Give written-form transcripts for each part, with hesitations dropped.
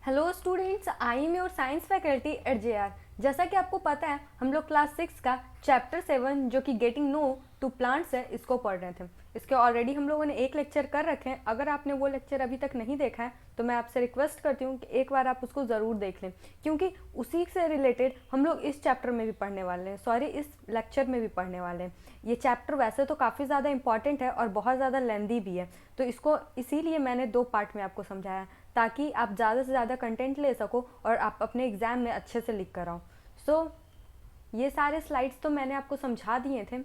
Hello students, I am your science faculty at JR। जैसा कि आपको पता है, हम लोग क्लास 6 का चैप्टर 7 जो कि गेटिंग नो टू प्लांट्स है, इसको पढ़ रहे थे। इसके ऑलरेडी हम लोगों ने एक लेक्चर कर रखे हैं। अगर आपने वो लेक्चर अभी तक नहीं देखा है तो मैं आपसे रिक्वेस्ट करती हूँ कि एक बार आप उसको ज़रूर देख लें, क्योंकि उसी से रिलेटेड हम लोग इस चैप्टर में भी पढ़ने वाले हैं, सॉरी इस लेक्चर में भी पढ़ने वाले हैं। ये चैप्टर वैसे तो काफ़ी ज़्यादा इंपॉर्टेंट है और बहुत ज़्यादा लेंदी भी है, तो इसको इसीलिए मैंने 2 पार्ट में आपको समझाया, ताकि आप ज़्यादा से ज़्यादा कंटेंट ले सको और आप अपने एग्ज़ाम में अच्छे से लिख कर आओ। सो ये सारे स्लाइड्स तो मैंने आपको समझा दिए थे।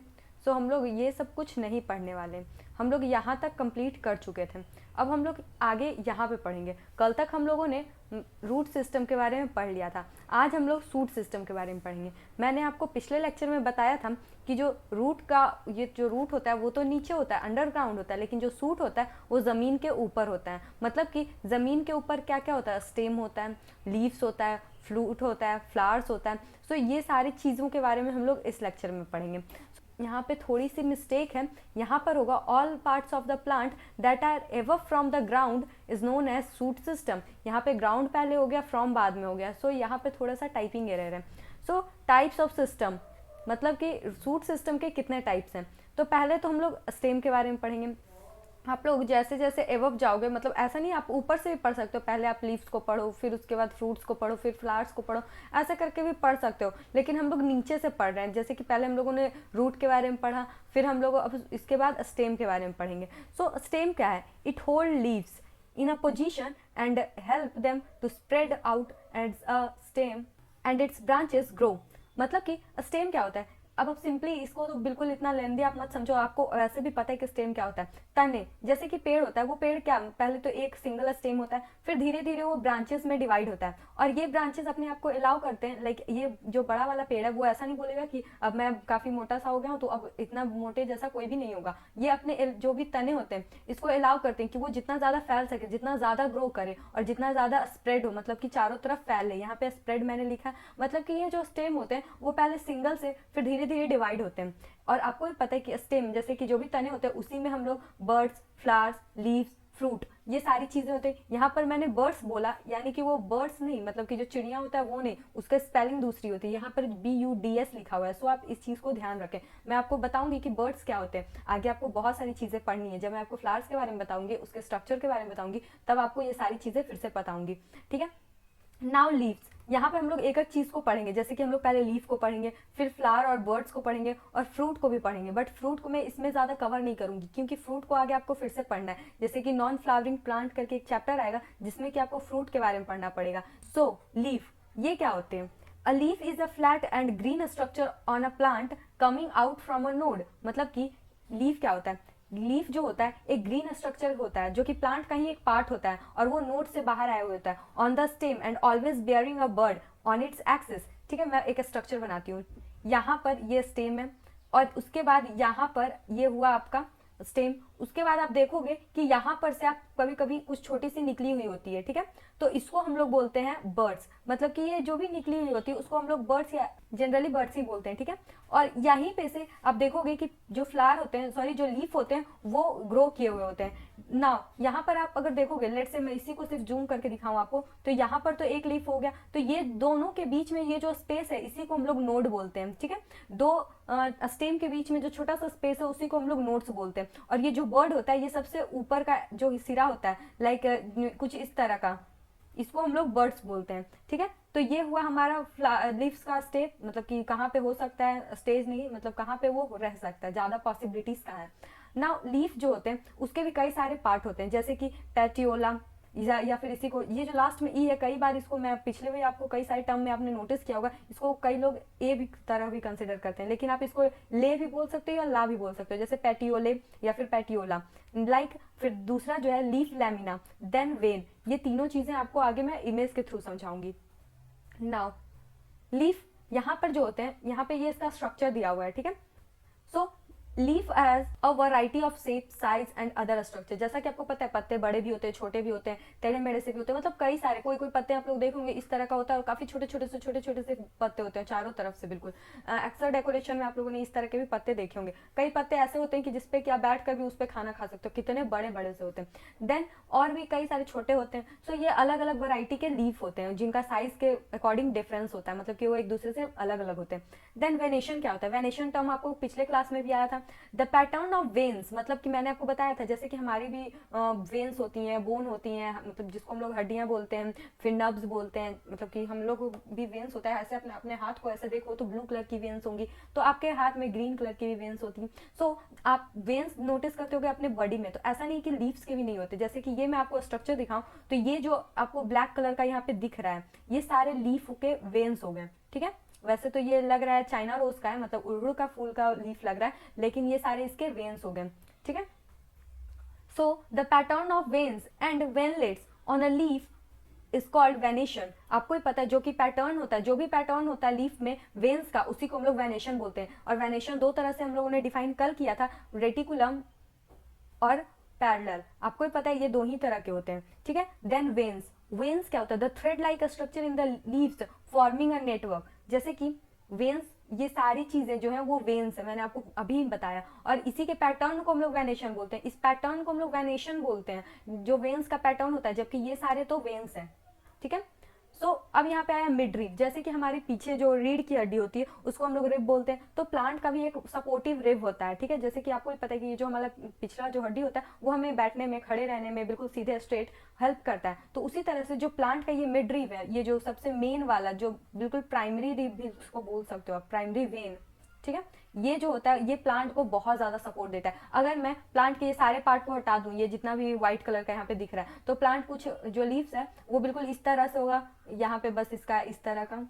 सो हम लोग ये सब कुछ नहीं पढ़ने वाले, हम लोग यहाँ तक कंप्लीट कर चुके थे। अब हम लोग आगे यहाँ पे पढ़ेंगे। कल तक हम लोगों ने रूट सिस्टम के बारे में पढ़ लिया था, आज हम लोग सूट सिस्टम के बारे में पढ़ेंगे। मैंने आपको पिछले लेक्चर में बताया था कि जो रूट का ये जो रूट होता है वो तो नीचे होता है, अंडरग्राउंड होता है, लेकिन जो सूट होता है वो ज़मीन के ऊपर होता है। मतलब कि ज़मीन के ऊपर क्या क्या होता है, स्टेम होता है, लीव्स होता है, फ्लूट होता है, फ्लावर्स होता है। सो ये सारी चीज़ों के बारे में हम लोग इस लेक्चर में पढ़ेंगे। यहाँ पे थोड़ी सी मिस्टेक है, यहाँ पर होगा all parts of the plant that are ever from the ground is known as shoot system. यहाँ पे ग्राउंड पहले हो गया, फ्रॉम बाद में हो गया। सो यहाँ पे थोड़ा सा टाइपिंग एरर है। सो टाइप्स ऑफ सिस्टम, मतलब कि सूट सिस्टम के कितने टाइप्स हैं। तो पहले तो हम लोग स्टेम के बारे में पढ़ेंगे। आप लोग जैसे जैसे एवब जाओगे, मतलब ऐसा नहीं, आप ऊपर से भी पढ़ सकते हो। पहले आप लीव्स को पढ़ो, फिर उसके बाद फ्रूट्स को पढ़ो, फिर फ्लावर्स को पढ़ो, ऐसा करके भी पढ़ सकते हो। लेकिन हम लोग नीचे से पढ़ रहे हैं, जैसे कि पहले हम लोगों ने रूट के बारे में पढ़ा, फिर हम लोग अब इसके बाद स्टेम के बारे में पढ़ेंगे। सो स्टेम क्या है? It hold leaves in a position and help them to spread out as a stem and its branches grow। मतलब कि स्टेम क्या होता है? अब आप सिंपली इसको तो बिल्कुल इतना लेंदी आप मत समझो, आपको वैसे भी पता है कि स्टेम क्या होता है। तने, जैसे कि पेड़ होता है, वो पेड़ क्या, पहले तो एक सिंगल स्टेम होता है, फिर धीरे धीरे वो ब्रांचेस में डिवाइड होता है, और ये ब्रांचेस अपने आप को अलाउ करते हैं। लाइक ये जो बड़ा वाला पेड़ है वो ऐसा नहीं बोलेगा कि अब मैं काफी मोटा सा हो गया हूँ तो अब इतना मोटे जैसा कोई भी नहीं होगा। ये अपने जो भी तने होते हैं इसको अलाउ करते हैं कि वो जितना ज्यादा फैल सके, जितना ज्यादा ग्रो करे और जितना ज्यादा स्प्रेड हो, मतलब कि चारों तरफ फैले। यहाँ पे स्प्रेड मैंने लिखा है, मतलब कि ये जो स्टेम होते हैं वो पहले सिंगल से फिर धीरे धीरे डिवाइड होते हैं। और आपको भी पता है कि स्टेम जैसे कि जो भी तने होते हैं उसी में हम लोग बर्ड्स, फ्लावर्स, लीव्स, फ्रूट, ये सारी चीजें होते हैं। यहाँ पर मैंने बर्ड्स बोला, यानी कि वो बर्ड्स नहीं, मतलब कि जो चिड़िया होता है वो नहीं, उसका स्पेलिंग दूसरी होती है। यहाँ पर BUDS लिखा हुआ है। सो आप इस चीज को ध्यान रखें। मैं आपको बताऊंगी कि बर्ड्स क्या होते हैं, आगे आपको बहुत सारी चीजें पढ़नी है। जब मैं आपको फ्लावर्स के बारे में बताऊंगी, उसके स्ट्रक्चर के बारे में बताऊंगी, तब आपको ये सारी चीजें फिर से बताऊंगी। ठीक है। नाउ लीव्स, यहाँ पे हम लोग एक एक चीज को पढ़ेंगे। जैसे कि हम लोग पहले लीफ को पढ़ेंगे, फिर फ्लावर और बर्ड्स को पढ़ेंगे, और फ्रूट को भी पढ़ेंगे। बट फ्रूट को मैं इसमें ज्यादा कवर नहीं करूंगी, क्योंकि फ्रूट को आगे आपको फिर से पढ़ना है। जैसे कि नॉन फ्लावरिंग प्लांट करके एक चैप्टर आएगा जिसमें कि आपको फ्रूट के बारे में पढ़ना पड़ेगा। सो लीफ, ये क्या होते हैं? A leaf is a flat and green structure on a plant coming out from a node. मतलब कि लीफ क्या होता है? लीफ जो होता है एक ग्रीन स्ट्रक्चर होता है, जो कि प्लांट का ही एक पार्ट होता है, और वो नोड से बाहर आया हुआ होता है। On the stem and always bearing a bird on its axis. ठीक है, मैं एक स्ट्रक्चर बनाती हूँ। यहाँ पर ये स्टेम है, और उसके बाद यहाँ पर ये हुआ आपका स्टेम। उसके बाद आप देखोगे कि यहाँ पर से आप कभी कभी कुछ छोटी सी निकली हुई होती है। ठीक है, तो इसको हम लोग बोलते हैं बर्ड्स। मतलब कि ये जो भी निकली हुई होती है उसको हम लोग बर्ड्स या जनरली बर्ड्स ही बोलते हैं। ठीक है, और यहीं पे से आप देखोगे कि जो फ्लावर होते हैं, सॉरी जो लीफ होते हैं, वो ग्रो किए हुए होते हैं ना। यहाँ पर आप अगर देखोगे, लेट से मैं इसी को सिर्फ जूम करके दिखाऊं आपको, तो यहाँ पर तो एक लीफ हो गया, तो ये दोनों के बीच में ये जो स्पेस है इसी को हम लोग नोड बोलते हैं। ठीक है, दो स्टेम के बीच में जो छोटा सा स्पेस है उसी को हम लोग नोड्स बोलते हैं। और ये जो बर्ड होता है ये सबसे ऊपर का जो सिरा होता है, लाइक कुछ इस तरह का, इसको हम लोग बर्ड्स बोलते हैं। ठीक है, तो ये हुआ हमारा लीव्स का स्टेज, मतलब कि कहाँ पे हो सकता है, स्टेज नहीं, मतलब कहाँ पे वो रह सकता है, ज्यादा पॉसिबिलिटीज का है ना। लीफ जो होते हैं उसके भी कई सारे पार्ट होते हैं, जैसे कि पेटियोला, या फिर इसी को, ये जो लास्ट में ई है, कई बार इसको मैं पिछले भी आपको कई सारे टर्म में आपने नोटिस किया होगा, इसको कई लोग ए भी तरह भी कंसिडर करते हैं, लेकिन आप इसको ले भी बोल सकते हो या ला भी बोल सकते हो, जैसे पेटियोले या फिर पेटियोला। लाइक फिर दूसरा जो है लीफ लैमिना, देन वेन। ये तीनों चीजें आपको आगे मैं इमेज के थ्रू समझाऊंगी। नाउ लीफ यहाँ पर जो होते हैं, यहाँ पे ये इसका स्ट्रक्चर दिया हुआ है। ठीक है, so leaf has a variety of shape size and other structure. जैसा कि आपको पता है पत्ते बड़े भी होते हैं, छोटे भी होते हैं, टेढ़े मेढ़े से भी होते हैं, मतलब कई सारे, कोई कोई पत्ते आप लोग देखोगे इस तरह का होता है और काफी छोटे छोटे से पत्ते होते हैं चारों तरफ से बिल्कुल। अक्सर डेकोरेशन में आप लोगों ने इस तरह के भी पत्ते देखे होंगे। कई पत्ते ऐसे होते हैं कि जिसपे कि आप बैठ कर भी उस पर खाना खा सकते हो, कितने बड़े बड़े से होते हैं। देन और भी कई सारे छोटे होते हैं। सो ये अलग अलग वैरायटी के लीफ होते हैं जिनका साइज के अकॉर्डिंग डिफरेंस होता है, मतलब कि वो एक दूसरे से अलग अलग होते हैं। देन वेनेशन क्या होता है? वेनेशन टर्म आपको पिछले क्लास में भी आया था। द पैटर्न ऑफ वेन्स, मतलब कि मैंने आपको बताया था जैसे कि हमारी भी वेन्स होती हैं, बोन होती हैं, मतलब जिसको हम लोग हड्डियां बोलते हैं, फिर नब्स बोलते हैं, मतलब कि हम लोग भी वेन्स होता है। ऐसे अपने अपने हाथ को ऐसे देखो तो ब्लू कलर की वेन्स होंगी, तो आपके हाथ में ग्रीन कलर की भी वेन्स होती हैं। सो आप वेन्स नोटिस करते होगे अपने बॉडी में, तो ऐसा नहीं कि लीव्स के भी नहीं होते। जैसे कि ये मैं आपको स्ट्रक्चर दिखाऊं तो ये जो आपको ब्लैक कलर का यहाँ पे दिख रहा है, ये सारे लीफ के वेन्स हो गए, ठीक है। वैसे तो ये लग रहा है चाइना रोज का है, मतलब उड़हुड़ का फूल का लीफ लग रहा है, लेकिन ये सारे इसके वेन्स हो गए, ठीक है। So the pattern of veins and veinlets on a leaf is called venation. आपको ही पता है जो कि पैटर्न होता है, जो भी पैटर्न होता है लीफ में वेन्स का, उसी को हम लोग वेनेशन बोलते हैं। और वेनेशन दो तरह से हम लोगों ने डिफाइन कल किया था, रेटिकुलम और पैरेलल। आपको ही पता है ये दो ही तरह के होते हैं, ठीक है। देन वेन्स, वेन्स क्या होता है? The thread like structure in the leaves forming a network. जैसे कि वेन्स, ये सारी चीजें जो है वो वेन्स है, मैंने आपको अभी बताया। और इसी के पैटर्न को हम लोग वेनेशन बोलते हैं, इस पैटर्न को हम लोग वेनेशन बोलते हैं, जो वेन्स का पैटर्न होता है, जबकि ये सारे तो वेन्स हैं, ठीक है। सो अब यहाँ पे आया मिड रिब। जैसे कि हमारे पीछे जो रीढ़ की हड्डी होती है उसको हम लोग रिब बोलते हैं, तो प्लांट का भी एक सपोर्टिव रिब होता है, ठीक है। जैसे कि आपको पता है कि ये जो हमारा पिछला जो हड्डी होता है वो हमें बैठने में, खड़े रहने में बिल्कुल सीधे स्ट्रेट हेल्प करता है। तो उसी तरह से जो प्लांट का ये मिड रिब है, ये जो सबसे मेन वाला, जो बिल्कुल प्राइमरी रिब भी उसको बोल सकते हो आप, प्राइमरी वेन, ठीक है। ये जो होता है ये प्लांट को बहुत ज्यादा सपोर्ट देता है। अगर मैं प्लांट के ये सारे पार्ट को हटा दूं, ये जितना भी व्हाइट कलर का यहाँ पे दिख रहा है, तो प्लांट कुछ जो लीव्स है वो बिल्कुल इस तरह से होगा, यहाँ पे बस इसका इस तरह का,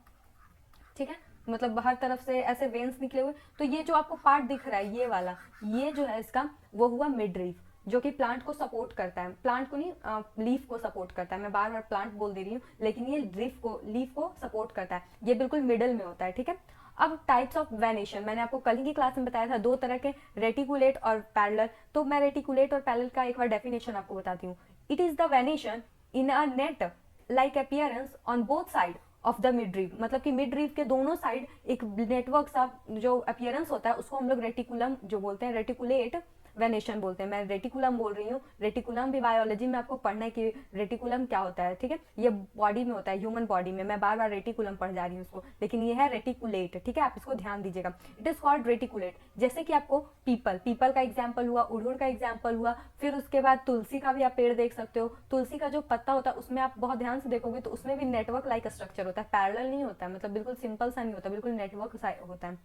ठीक है, मतलब हर तरफ से ऐसे वेन्स निकले हुए। तो ये जो आपको पार्ट दिख रहा है ये वाला, ये जो है इसका वो हुआ मिड लीफ, जो कि प्लांट को सपोर्ट करता है, प्लांट को नहीं लीफ को सपोर्ट करता है। मैं बार बार प्लांट बोल दे रही हूँ, लेकिन ये लीफ को सपोर्ट करता है, ये बिल्कुल मिडल में होता है, ठीक है। अब टाइप्स ऑफ वेनेशन, मैंने आपको कल की क्लास में बताया था दो तरह के, रेटिकुलेट और पैरेलल। तो मैं रेटिकुलेट और पैरेलल का एक बार डेफिनेशन आपको बताती हूँ। It is the venation in a net like appearance on both side of the mid rib, मतलब कि मिड रीव के दोनों साइड एक नेटवर्क सा जो अपीयरेंस होता है उसको हम लोग रेटिकुलम जो बोलते हैं, रेटिकुलेट वेनेशन बोलते हैं। मैं रेटिकुलम बोल रही हूँ, रेटिकुलम भी बायोलॉजी में आपको पढ़ना है कि रेटिकुलम क्या होता है, ठीक है। ये बॉडी में होता है, ह्यूमन बॉडी में, मैं बार बार रेटिकुलम पढ़ जा रही हूँ उसको, लेकिन ये है रेटिकुलेट, ठीक है, आप इसको ध्यान दीजिएगा। It is called reticulate. जैसे कि आपको पीपल का एग्जाम्पल हुआ, उड़हुड़ का एग्जाम्पल हुआ, फिर उसके बाद तुलसी का भी आप पेड़ देख सकते हो। तुलसी का जो पत्ता होता है उसमें आप बहुत ध्यान से देखोगे तो उसमें भी नेटवर्क लाइक स्ट्रक्चर होता है, पैरेलल नहीं होता है, मतलब बिल्कुल सिंपल सा नहीं होता, बिल्कुल नेटवर्क सा होता है।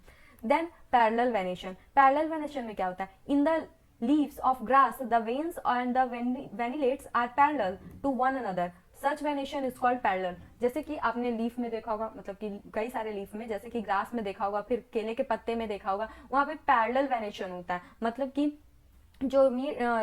Then parallel venation, parallel venation में क्या होता है? In the leaves of grass the veins and the venulates are parallel to one another, such venation is called parallel। जैसे कि आपने लीफ में देखा होगा, मतलब कि कई सारे लीफ में, जैसे कि ग्रास में देखा होगा, फिर केले के पत्ते में देखा होगा, वहां पे पैरेलल वेनेशन होता है। मतलब कि जो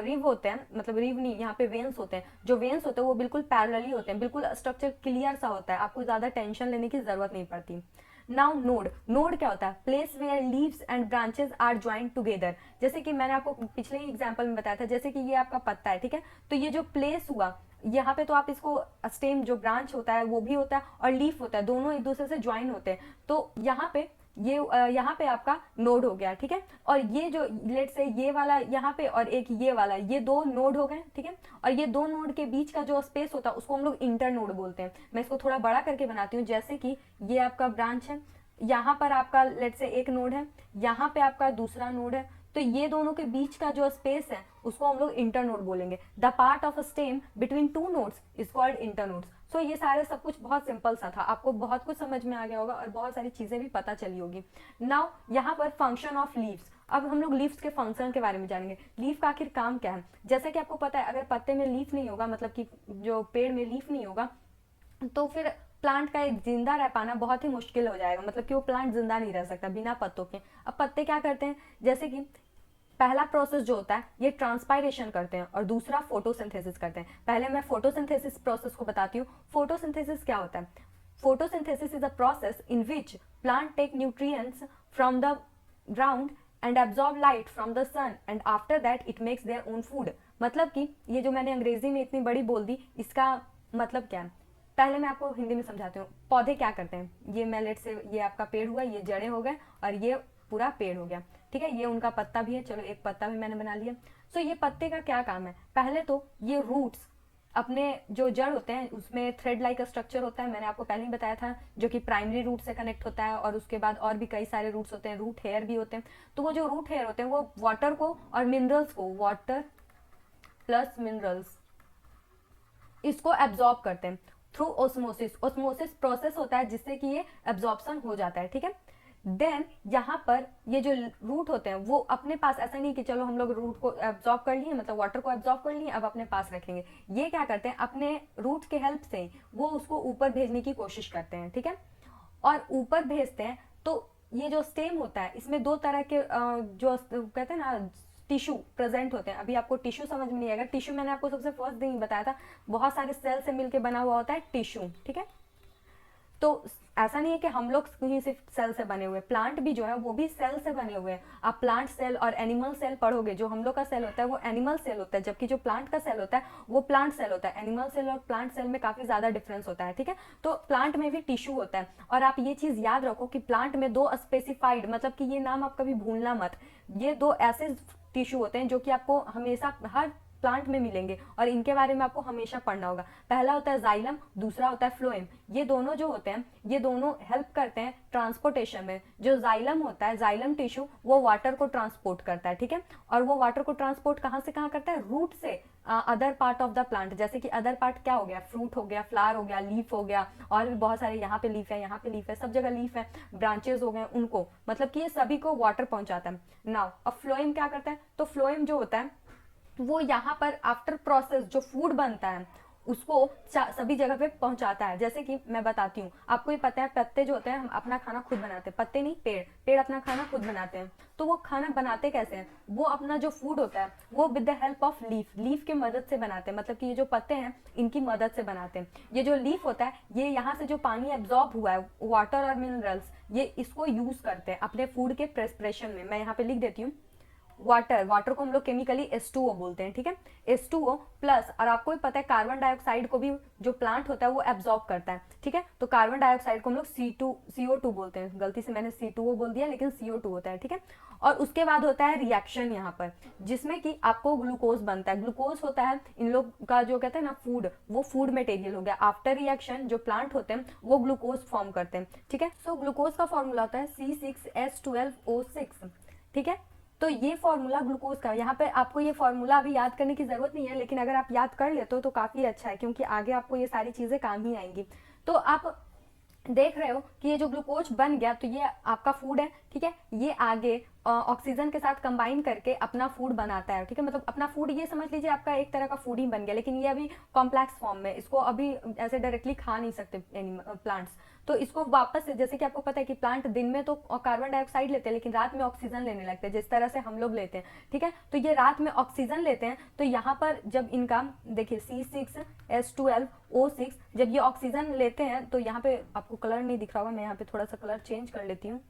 रिव होते हैं, मतलब रिव नहीं, यहाँ पे वेन्स होते हैं, जो वेन्स होते हैं वो बिल्कुल पैरेलली होते हैं, बिल्कुल स्ट्रक्चर क्लियर सा होता है, आपको ज्यादा टेंशन लेने की जरूरत नहीं पड़ती। नाउ नोड, नोड क्या होता है? Place where leaves and branches are joint together. जैसे कि मैंने आपको पिछले ही एग्जांपल में बताया था, जैसे कि ये आपका पत्ता है, ठीक है, तो ये जो प्लेस हुआ यहाँ पे, तो आप इसको स्टेम जो ब्रांच होता है वो भी होता है और लीफ होता है, दोनों एक दूसरे से ज्वाइन होते हैं। तो यहाँ पे ये यहाँ पे आपका नोड हो गया, ठीक है। और ये जो लेट से ये वाला यहाँ पे और एक ये वाला, ये दो नोड हो गए, ठीक है। और ये दो नोड के बीच का जो स्पेस होता है उसको हम लोग इंटर नोड बोलते हैं। मैं इसको थोड़ा बड़ा करके बनाती हूँ। जैसे कि ये आपका ब्रांच है, यहाँ पर आपका लेट से एक नोड है, यहाँ पे आपका दूसरा नोड है, तो ये दोनों के बीच का जो स्पेस है उसको हम लोग इंटरनोड बोलेंगे। The part of a stem between two nodes is called internodes. So ये सारे सब कुछ बहुत सिंपल सा था, आपको बहुत कुछ समझ में आ गया होगा और बहुत सारी चीजें भी पता चली होगी। नाउ यहाँ पर फंक्शन ऑफ लीव्स, अब हम लोग लीव्स के फंक्शन के बारे में जानेंगे। लीफ का आखिर काम क्या है? जैसा कि आपको पता है, अगर पत्ते में लीफ नहीं होगा, मतलब कि जो पेड़ में लीफ नहीं होगा, तो फिर प्लांट का एक जिंदा रह पाना बहुत ही मुश्किल हो जाएगा, मतलब कि वो प्लांट जिंदा नहीं रह सकता बिना पत्तों के। अब पत्ते क्या करते हैं? जैसे कि पहला प्रोसेस जो होता है ये ट्रांसपायरेशन करते हैं और दूसरा फोटोसिंथेसिस करते हैं। पहले मैं फोटोसिंथेसिस प्रोसेस को बताती हूँ। फोटोसिंथेसिस क्या होता है? Photosynthesis is a process in which plant take nutrients from the ground and absorb light from the sun and after that it makes their own food. मतलब कि ये जो मैंने अंग्रेजी में इतनी बड़ी बोल दी, इसका मतलब क्या है, पहले मैं आपको हिंदी में समझाती हूँ। पौधे क्या करते हैं, ये मैलेट से, ये आपका पेड़ हुआ, ये जड़ें हो गए और ये पूरा पेड़ हो गया, ठीक है। ये उनका पत्ता भी है, चलो एक पत्ता भी मैंने बना लिया। सो ये पत्ते का क्या काम है, पहले तो ये रूट्स अपने जो जड़ होते हैं उसमें थ्रेड लाइक स्ट्रक्चर होता है, मैंने आपको पहले ही बताया था, जो कि प्राइमरी रूट से कनेक्ट होता है और उसके बाद और भी कई सारे रूट्स होते हैं, रूट हेयर भी होते हैं। तो वो जो रूट हेयर होते हैं वो वाटर को और मिनरल्स को, वाटर प्लस मिनरल्स, इसको एब्जॉर्ब करते हैं थ्रू ओस्मोसिस। ओस्मोसिस प्रोसेस होता है जिससे कि ये एब्जॉर्प्शन हो जाता है, ठीक है। देन यहाँ पर ये जो रूट होते हैं वो अपने पास, ऐसा नहीं कि चलो हम लोग रूट को एब्जॉर्ब कर लिए, मतलब वाटर को एब्जॉर्ब कर लिए, अब अपने पास रखेंगे। ये क्या करते हैं, अपने रूट के हेल्प से वो उसको ऊपर भेजने की कोशिश करते हैं, ठीक है। और ऊपर भेजते हैं तो ये जो स्टेम होता है इसमें दो तरह के जो कहते हैं ना टिश्यू प्रेजेंट होते हैं। अभी आपको टिश्यू समझ में नहीं आएगा, टिश्यू मैंने आपको सबसे फर्स्ट दिन बताया था, बहुत सारे सेल से मिलकर बना हुआ होता है टिश्यू, ठीक है। तो ऐसा नहीं है कि हम लोग ही सिर्फ सेल से बने हुए, प्लांट भी जो है वो भी सेल से बने हुए हैं। आप प्लांट सेल और एनिमल सेल पढ़ोगे, जो हम लोग का सेल होता है वो एनिमल सेल होता है, जबकि जो प्लांट का सेल होता है वो प्लांट सेल होता है। एनिमल सेल और प्लांट सेल में काफी ज्यादा डिफरेंस होता है, ठीक है। तो प्लांट में भी टिश्यू होता है, और आप ये चीज याद रखो कि प्लांट में दो स्पेसिफाइड, मतलब कि ये नाम आप कभी भूलना मत, ये दो ऐसे टिश्यू होते हैं जो कि आपको हमेशा हर प्लांट में मिलेंगे और इनके बारे में आपको हमेशा पढ़ना होगा। पहला होता है जाइलम, दूसरा होता है फ्लोएम। ये दोनों जो होते हैं ये दोनों हेल्प करते हैं ट्रांसपोर्टेशन में। जो जाइलम होता है, जाइलम टिश्यू, वो वाटर को ट्रांसपोर्ट करता है, ठीक है। और वो वाटर को ट्रांसपोर्ट कहाँ से कहाँ करता है, रूट से other part of the plant. जैसे कि अदर पार्ट क्या हो गया, फ्रूट हो गया, फ्लावर हो गया, लीफ हो गया, और भी बहुत सारे, यहाँ पे लीफ है, यहाँ पे लीफ है, सब जगह लीफ है, ब्रांचेस हो गए उनको, मतलब कि ये सभी को वाटर पहुंचाता है। नाउ अब फ्लोएम क्या करता है, तो फ्लोएम जो होता है वो यहाँ पर आफ्टर प्रोसेस जो फूड बनता है उसको सभी जगह पे पहुंचाता है। जैसे कि मैं बताती हूँ, आपको ये पता है पत्ते जो होते हैं हम अपना खाना खुद बनाते हैं, पत्ते नहीं, पेड़, पेड़ अपना खाना खुद बनाते हैं। तो वो खाना बनाते कैसे हैं, वो अपना जो फूड होता है वो with the help of leaf, leaf की मदद से बनाते हैं। मतलब कि ये जो पत्ते हैं इनकी मदद से बनाते हैं। ये जो लीफ होता है ये यहाँ से जो पानी एब्जॉर्ब हुआ है, वाटर और मिनरल्स, ये इसको यूज करते हैं अपने फूड के प्रिपरेशन में। मैं यहाँ पे लिख देती हूँ, वाटर, वाटर को हम लोग केमिकली H2O बोलते हैं, ठीक है। H2O प्लस, और आपको भी पता है कार्बन डाइऑक्साइड को भी जो प्लांट होता है वो एब्जॉर्ब करता है, ठीक है। तो कार्बन डाइऑक्साइड को हम लोग CO2 बोलते हैं, गलती से मैंने C2O बोल दिया लेकिन CO2 होता है, ठीक है। और उसके बाद होता है रिएक्शन यहाँ पर, जिसमें कि आपको ग्लूकोज बनता है। ग्लूकोज होता है इन लोग का जो कहते हैं ना फूड, वो फूड मटेरियल हो गया। आफ्टर रिएक्शन जो प्लांट होते हैं वो ग्लूकोज फॉर्म करते हैं, ठीक है। सो ग्लूकोज का फॉर्मूला होता है C6H12O6, ठीक है। तो ये फॉर्मूला ग्लूकोज का, यहाँ पे आपको ये फॉर्मूला अभी याद करने की जरूरत नहीं है, लेकिन अगर आप याद कर लेते हो तो काफी अच्छा है, क्योंकि आगे आपको ये सारी चीजें काम ही आएंगी। तो आप देख रहे हो कि ये जो ग्लूकोज बन गया तो ये आपका फूड है, ठीक है। ये आगे ऑक्सीजन के साथ कंबाइन करके अपना फूड बनाता है, ठीक है। मतलब अपना फूड ये समझ लीजिए आपका एक तरह का फूड ही बन गया, लेकिन ये अभी कॉम्प्लेक्स फॉर्म में, इसको अभी ऐसे डायरेक्टली खा नहीं सकते प्लांट्स। तो इसको वापस से, जैसे कि आपको पता है कि प्लांट दिन में तो कार्बन डाइऑक्साइड लेते हैं लेकिन रात में ऑक्सीजन लेने लगते हैं, जिस तरह से हम लोग लेते हैं, ठीक है। तो ये रात में ऑक्सीजन लेते हैं, तो यहाँ पर जब इनका देखिए C6H12O6, जब ये ऑक्सीजन लेते हैं तो यहाँ पे आपको कलर नहीं दिख रहा होगा, मैं यहाँ पे थोड़ा सा कलर चेंज कर लेती हूँ।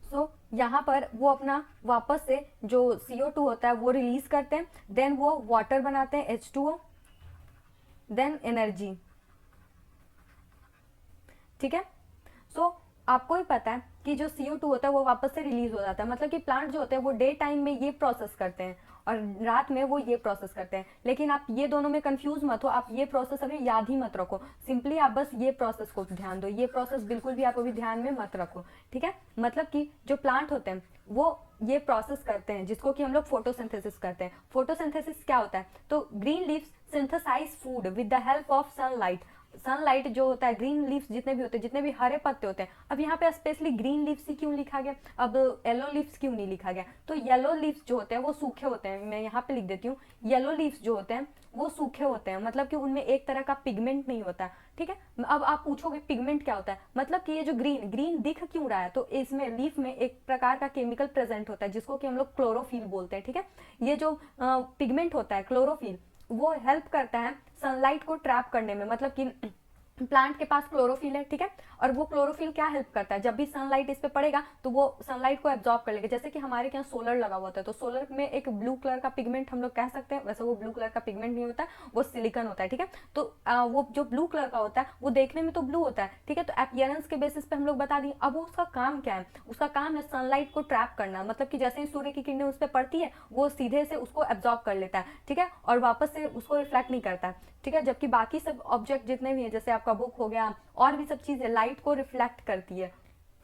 सो यहाँ पर वो अपना वापस से जो CO2 होता है वो रिलीज करते हैं, देन वो वाटर बनाते हैं H2O, देन एनर्जी, ठीक है। सो आपको भी पता है कि जो CO2 होता है वो वापस से रिलीज हो जाता है। मतलब कि प्लांट जो होते हैं वो डे टाइम में ये प्रोसेस करते हैं और रात में वो ये प्रोसेस करते हैं। लेकिन आप ये दोनों में कंफ्यूज मत हो, आप ये प्रोसेस अभी याद ही मत रखो, सिंपली आप बस ये प्रोसेस को ध्यान दो, ये प्रोसेस बिल्कुल भी आप अभी ध्यान में मत रखो, ठीक है। मतलब कि जो प्लांट होते हैं वो ये प्रोसेस करते हैं जिसको कि हम लोग फोटोसिंथेसिस कहते हैं। फोटोसिंथेसिस क्या होता है, तो green leaves synthesize food with the help of sunlight. Sunlight जो होता है, ग्रीन लीव्स जितने भी होते हैं, जितने भी हरे पत्ते होते हैं, अब यहाँ पे स्पेशली ग्रीन लीव्स ही क्यों लिखा गया, अब येलो लीव्स क्यों नहीं लिखा गया, तो येलो लीव्स जो होते हैं वो सूखे होते हैं। मैं यहाँ पे लिख देती हूँ, येलो लीव्स जो होते हैं वो सूखे होते हैं, मतलब कि उनमें एक तरह का पिगमेंट नहीं होता, ठीक है। अब आप पूछोगे पिगमेंट क्या होता है, मतलब कि ये जो ग्रीन ग्रीन दिख क्यों रहा है, तो इसमें लीफ में एक प्रकार का केमिकल प्रेजेंट होता है जिसको कि हम लोग क्लोरोफिल बोलते हैं, ठीक है। ये जो पिगमेंट होता है क्लोरोफिल, वो हेल्प करता है सनलाइट को ट्रैप करने में। मतलब कि प्लांट के पास क्लोरोफिल है, ठीक है, और वो क्लोरोफिल क्या हेल्प करता है, जब भी सनलाइट इस पे पड़ेगा तो वो सनलाइट को एब्जॉर्ब कर लेगा। जैसे कि हमारे यहाँ सोलर लगा हुआ होता है, तो सोलर में एक ब्लू कलर का पिगमेंट हम लोग कह सकते हैं, वैसे वो ब्लू कलर का पिगमेंट नहीं होता है, वो सिलिकन होता है, ठीक है। तो वो जो ब्लू कलर का होता है वो देखने में तो ब्लू होता है, ठीक है, तो अपीयरेंस के बेसिस पे हम लोग बता दिए। अब उसका काम क्या है, उसका काम है सनलाइट को ट्रैप करना, मतलब कि जैसे ही सूर्य की किरणें उस पर पड़ती है वो सीधे से उसको एब्जॉर्ब कर लेता है, ठीक है, और वापस से उसको रिफ्लेक्ट नहीं करता है, ठीक है। जबकि बाकी सब ऑब्जेक्ट जितने भी हैं, जैसे आपका बुक हो गया और भी सब चीजें लाइट को रिफ्लेक्ट करती है,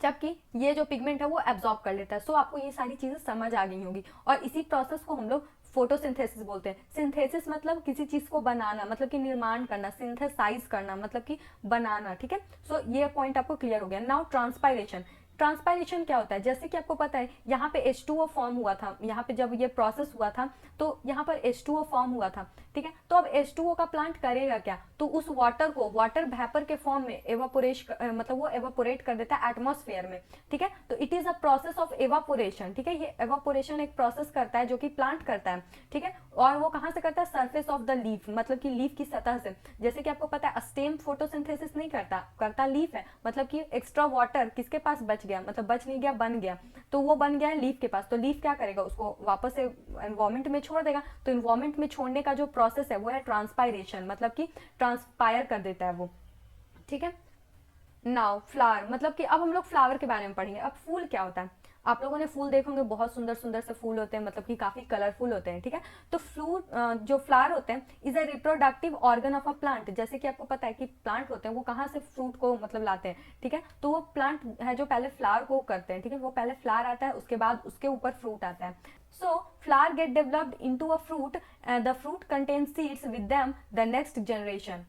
जबकि ये जो पिगमेंट है वो एब्जॉर्ब कर लेता है। सो आपको ये सारी चीजें समझ आ गई होंगी, और इसी प्रोसेस को हम लोग फोटोसिंथेसिस बोलते हैं। सिंथेसिस मतलब किसी चीज को बनाना, मतलब कि निर्माण करना, सिंथेसाइज करना मतलब कि बनाना, ठीक है। सो ये पॉइंट आपको क्लियर हो गया। Now transpiration. ट्रांसपायरेशन क्या होता है, जैसे कि आपको पता है यहाँ पे H2O फॉर्म हुआ था, यहाँ पे जब ये प्रोसेस हुआ था तो यहाँ पर H2O फॉर्म हुआ था, ठीक है। तो अब H2O का प्लांट करेगा क्या, तो उस वाटर को वाटर वेपर के फॉर्म में एवापोरेशन, मतलब वो एवापोरेट कर देता है एटमॉस्फेयर में, ठीक है। तो it is a process of evaporation, ठीक है। ये एवापोरेशन एक प्रोसेस करता है जो कि प्लांट करता है, ठीक है। और वो कहाँ से करता है, सरफेस ऑफ द लीफ, मतलब कि लीफ की सतह से। जैसे कि आपको पता है स्टेम फोटोसिंथेसिस नहीं करता लीफ है, मतलब कि एक्स्ट्रा वाटर किसके पास बच गया, मतलब बच नहीं गया, बन गया, तो वो बन गया है लीफ के पास। तो लीफ क्या करेगा, उसको वापस से एनवायरमेंट में छोड़ देगा। तो एनवायरमेंट में छोड़ने का जो प्रोसेस है वो है ट्रांसपायरेशन, मतलब कि ट्रांसपायर कर देता है वो, ठीक है। नाउ फ्लावर, मतलब कि अब हम लोग फ्लावर के बारे में पढ़ेंगे। अब फूल क्या होता है, आप लोगों ने फूल देखे होंगे, बहुत सुंदर सुंदर से फूल होते हैं, मतलब कि काफी कलरफुल होते हैं, ठीक है। तो फ्रूट जो फ्लावर होते हैं is a reproductive organ of a plant. जैसे कि आपको पता है कि प्लांट होते हैं वो कहाँ से फ्रूट को मतलब लाते हैं, ठीक है। तो वो प्लांट है जो पहले फ्लावर को करते हैं, ठीक है, वो पहले फ्लावर आता है, उसके बाद उसके ऊपर फ्रूट आता है। So flower get developed into a fruit, the fruit contain seeds with them the next generation,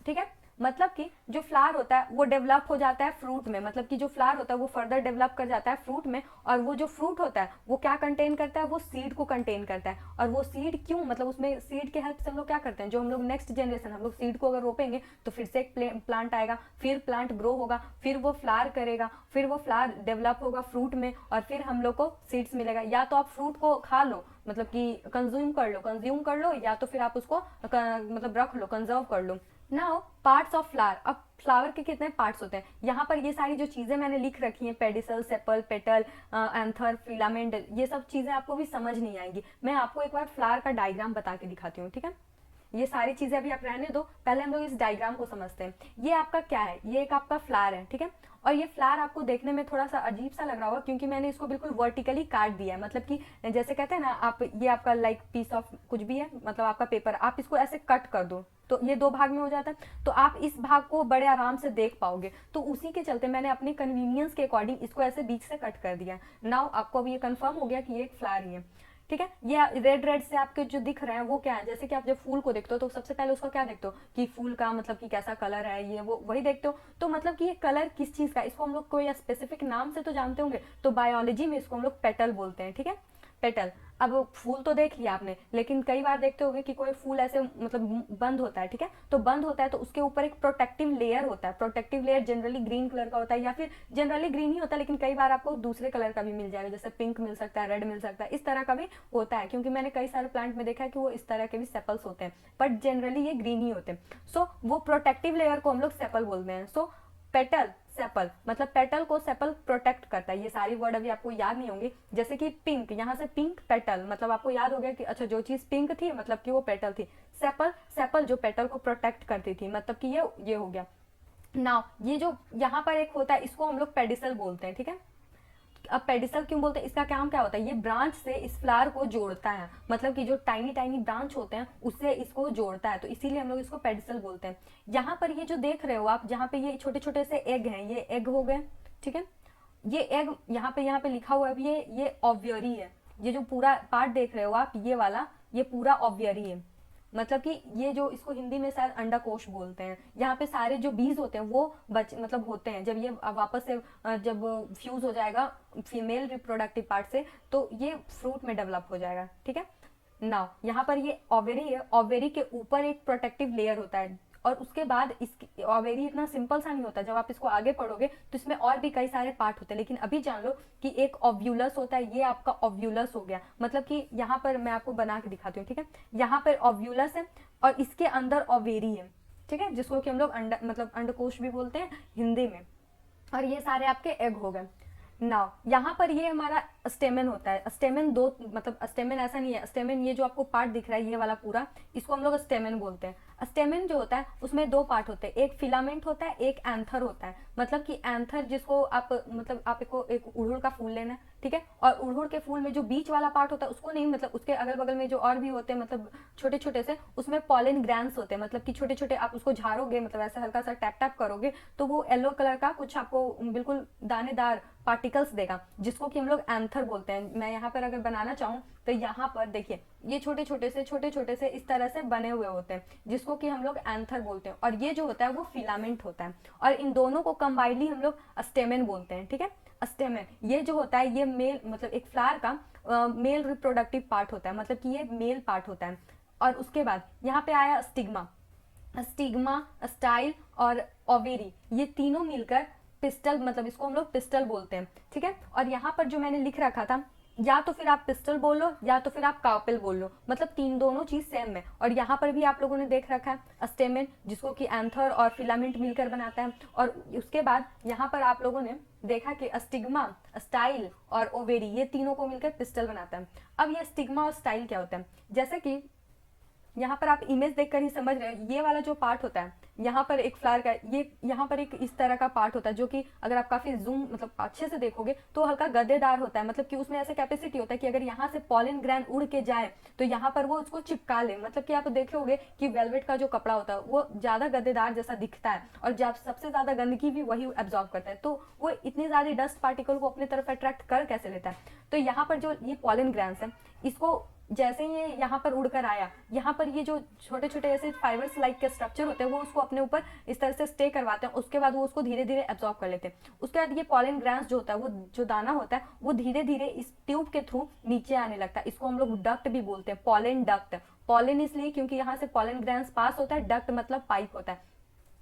ठीक है। मतलब कि जो फ्लावर होता है वो डेवलप हो जाता है फ्रूट में, मतलब कि जो फ्लावर होता है वो फर्दर डेवलप कर जाता है फ्रूट में, और वो जो फ्रूट होता है वो क्या कंटेन करता है, वो सीड को कंटेन करता है। और वो सीड क्यों, मतलब उसमें सीड के हेल्प से हम लोग क्या करते हैं, जो हम लोग नेक्स्ट जनरेशन, हम लोग सीड को अगर रोपेंगे तो फिर से एक प्लांट आएगा, फिर प्लांट ग्रो होगा, फिर वो फ्लावर करेगा, फिर वो फ्लावर डेवलप होगा फ्रूट में, और फिर हम लोग को सीड्स मिलेगा। या तो आप फ्रूट को खा लो, मतलब कि कंज्यूम कर लो, या तो फिर आप उसको मतलब रख लो, कंजर्व कर लो। Now parts of flower. अब फ्लावर के कितने पार्ट्स होते हैं, यहाँ पर ये सारी जो चीजें मैंने लिख रखी हैं, pedicel, sepal, petal, anther, filament, ये सब चीजें आपको भी समझ नहीं आएंगी। मैं आपको एक बार फ्लावर का डायग्राम बता के दिखाती हूँ, ठीक है। ये सारी चीजें अभी आप रहने दो, पहले हम लोग इस डायग्राम को समझते हैं। ये आपका क्या है, ये एक आपका फ्लावर है, ठीक है। और ये फ्लावर आपको देखने में थोड़ा सा अजीब सा लग रहा होगा क्योंकि मैंने इसको बिल्कुल वर्टिकली काट दिया है, मतलब कि जैसे कहते हैं ना आप, ये आपका लाइक पीस ऑफ कुछ भी है, मतलब आपका पेपर, आप इसको ऐसे कट कर दो तो ये दो भाग में हो जाता है, तो आप इस भाग को बड़े आराम से देख पाओगे। तो उसी के चलते मैंने अपने कन्वीनियंस के अकॉर्डिंग इसको ऐसे बीच से कट कर दिया। नाउ आपको अब ये कंफर्म हो गया कि ये एक फ्लावर ही है, ठीक है। ये रेड रेड से आपके जो दिख रहे हैं वो क्या है, जैसे कि आप जब फूल को देखते हो तो सबसे पहले उसका क्या देखते हो कि फूल का मतलब कि कैसा कलर है, ये वो वही देखते हो। तो मतलब कि ये कलर किस चीज का, इसको हम लोग कोई स्पेसिफिक नाम से तो जानते होंगे, तो बायोलॉजी में इसको हम लोग पेटल बोलते हैं, ठीक है, पेटल। अब फूल तो देख लिया आपने, लेकिन कई बार देखते होंगे कि कोई फूल ऐसे मतलब बंद होता है, ठीक है, तो बंद होता है तो उसके ऊपर एक प्रोटेक्टिव लेयर होता है। Protective layer generally green colour का होता है, या फिर जनरली ग्रीन ही होता है, लेकिन कई बार आपको दूसरे कलर का भी मिल जाएगा, जैसे पिंक मिल सकता है, रेड मिल सकता है, इस तरह का भी होता है, क्योंकि मैंने कई सारे प्लांट में देखा है कि वो इस तरह के भी सेपल्स होते हैं, बट जनरली ये ग्रीन ही होते हैं। सो वो प्रोटेक्टिव लेयर को हम लोग सेपल बोलते हैं। सो पेटल, सेपल, मतलब पेटल को सेपल प्रोटेक्ट करता है। ये सारी वर्ड अभी आपको याद नहीं होंगे, जैसे कि पिंक, यहाँ से पिंक, पेटल, मतलब आपको याद हो गया कि अच्छा जो चीज पिंक थी मतलब कि वो पेटल थी। सेपल, सेपल जो पेटल को प्रोटेक्ट करती थी, मतलब कि ये हो गया। नाउ ये जो यहाँ पर एक होता है इसको हम लोग पेडिसल बोलते हैं, ठीक है। अब पेडिसल क्यों बोलते हैं, इसका काम क्या होता है, ये ब्रांच से इस फ्लावर को जोड़ता है, मतलब कि जो टाइनी टाइनी ब्रांच होते हैं उससे इसको जोड़ता है, तो इसीलिए हम लोग इसको पेडिसल बोलते हैं। यहाँ पर ये जो देख रहे हो आप, जहाँ पे ये छोटे छोटे से एग हैं, ये एग हो गए, ठीक है। ये एग यहाँ पे लिखा हुआ है, ये ऑब्वियरी है। ये जो पूरा पार्ट देख रहे हो आप, ये वाला, ये पूरा ऑब्वियरी है, मतलब कि ये जो इसको हिंदी में शायद अंडाकोश बोलते हैं। यहाँ पे सारे जो बीज होते हैं वो मतलब होते हैं, जब ये वापस से जब फ्यूज हो जाएगा फीमेल रिप्रोडक्टिव पार्ट से तो ये फ्रूट में डेवलप हो जाएगा, ठीक है। नाउ यहाँ पर ये ओवेरी है, ओवेरी के ऊपर एक प्रोटेक्टिव लेयर होता है, और उसके बाद इसकी ओवेरी इतना सिंपल सा नहीं होता, जब आप इसको आगे पढ़ोगे तो इसमें और भी कई सारे पार्ट होते हैं, लेकिन अभी जान लो कि एक ओव्यूलस होता है, ये आपका ओव्यूलस हो गया, मतलब कि यहाँ पर मैं आपको बना के दिखाती हूँ, ठीक है। यहाँ पर ओव्यूलस है और इसके अंदर ओवेरी है, ठीक है, जिसको कि हम लोग अंडकोश भी बोलते हैं हिंदी में। और ये सारे आपके एग हो गए। नाउ यहाँ पर ये हमारा स्टेमेन होता है। स्टेमेन दो, मतलब स्टेमेन ऐसा नहीं है, स्टेमेन ये जो आपको पार्ट दिख रहा है ये वाला पूरा, इसको हम लोग स्टेमेन बोलते हैं। स्टेमेन जो होता है उसमें दो पार्ट होते हैं, एक फिलामेंट होता है, एक एंथर होता है। मतलब कि एंथर जिसको आप मतलब आपको एक उड़हुल का फूल लेना है, ठीक है, और उड़हुल के फूल में जो बीच वाला पार्ट होता है उसको नहीं, मतलब उसके अगल बगल में जो और भी होते हैं मतलब छोटे छोटे से, उसमें पॉलिन ग्रैंस होते हैं, मतलब कि छोटे छोटे, आप उसको झाड़ोगे मतलब ऐसा हल्का सा टैप टैप करोगे तो वो येलो कलर का कुछ आपको बिल्कुल दानेदार पार्टिकल्स देगा, जिसको कि हम लोग एंथर बोलते हैं। मैं यहाँ पर अगर बनाना चाहूँ तो यहाँ पर देखिए ये छोटे छोटे से इस तरह से बने हुए होते हैं, जिसको कि हम लोग एंथर बोलते हैं, और ये जो होता है वो फिलामेंट होता है, और इन दोनों को कंबाइनली हम लोग स्टेमेन बोलते हैं। ठीक है, स्टेमेन ये जो होता है ये मेल मतलब एक फ्लावर का मेल रिप्रोडक्टिव पार्ट होता है, मतलब कि ये मेल पार्ट होता है। और उसके बाद यहाँ पे आया स्टिग्मा। स्टिग्मा, स्टाइल और ओवेरी, ये तीनों मिलकर पिस्टल, मतलब इसको हम लोग पिस्टल बोलते हैं। ठीक है, और यहाँ पर जो मैंने लिख रखा था, या तो फिर आप पिस्टल बोलो या तो फिर आप कार्पेल बोल लो, मतलब तीन दोनों चीज सेम है। और यहाँ पर भी आप लोगों ने देख रखा है स्टेमेन, जिसको कि एंथर और फिलामेंट मिलकर बनाता है। और उसके बाद यहाँ पर आप लोगों ने देखा कि स्टिग्मा, स्टाइल और ओवेरी, ये तीनों को मिलकर पिस्टल बनाता है। अब ये स्टिग्मा और स्टाइल क्या होता है, जैसे कि यहाँ पर आप इमेज देखकर ही समझ रहे हो, ये वाला जो पार्ट होता है यहाँ पर एक फ्लावर का, ये यहाँ पर एक इस तरह का पार्ट होता है, जो कि अगर आप काफी जूम मतलब अच्छे से देखोगे तो हल्का गद्देदार होता है, मतलब कि उसमें ऐसे कैपेसिटी होता है कि अगर यहाँ से पॉलिन ग्रैन उड़ के जाए तो यहाँ पर वो उसको चिपका ले, मतलब कि आप देखोगे कि वेलवेट का जो कपड़ा होता है वो ज्यादा गद्देदार जैसा दिखता है, और जब सबसे ज्यादा गंदगी भी वही एब्जॉर्ब करता है, तो वो इतनी ज्यादा डस्ट पार्टिकल को अपनी तरफ अट्रैक्ट कर कैसे लेता है। तो यहाँ पर जो ये पॉलिन ग्रैन्स है, इसको जैसे ही ये यहाँ पर उड़कर आया, यहाँ पर ये जो छोटे छोटे ऐसे फाइबर्स लाइक के स्ट्रक्चर होते हैं वो उसको अपने ऊपर इस तरह से स्टे करवाते हैं, उसके बाद वो उसको धीरे धीरे एब्जॉर्ब कर लेते हैं। उसके बाद ये पॉलिन ग्रैंस जो होता है, वो जो दाना होता है वो धीरे धीरे इस ट्यूब के थ्रू नीचे आने लगता है, इसको हम लोग डक्ट भी बोलते हैं, पॉलिन डक्ट। पॉलिन इसलिए क्योंकि यहाँ से पॉलिन ग्रैंस पास होता है, डक्ट मतलब पाइप होता है।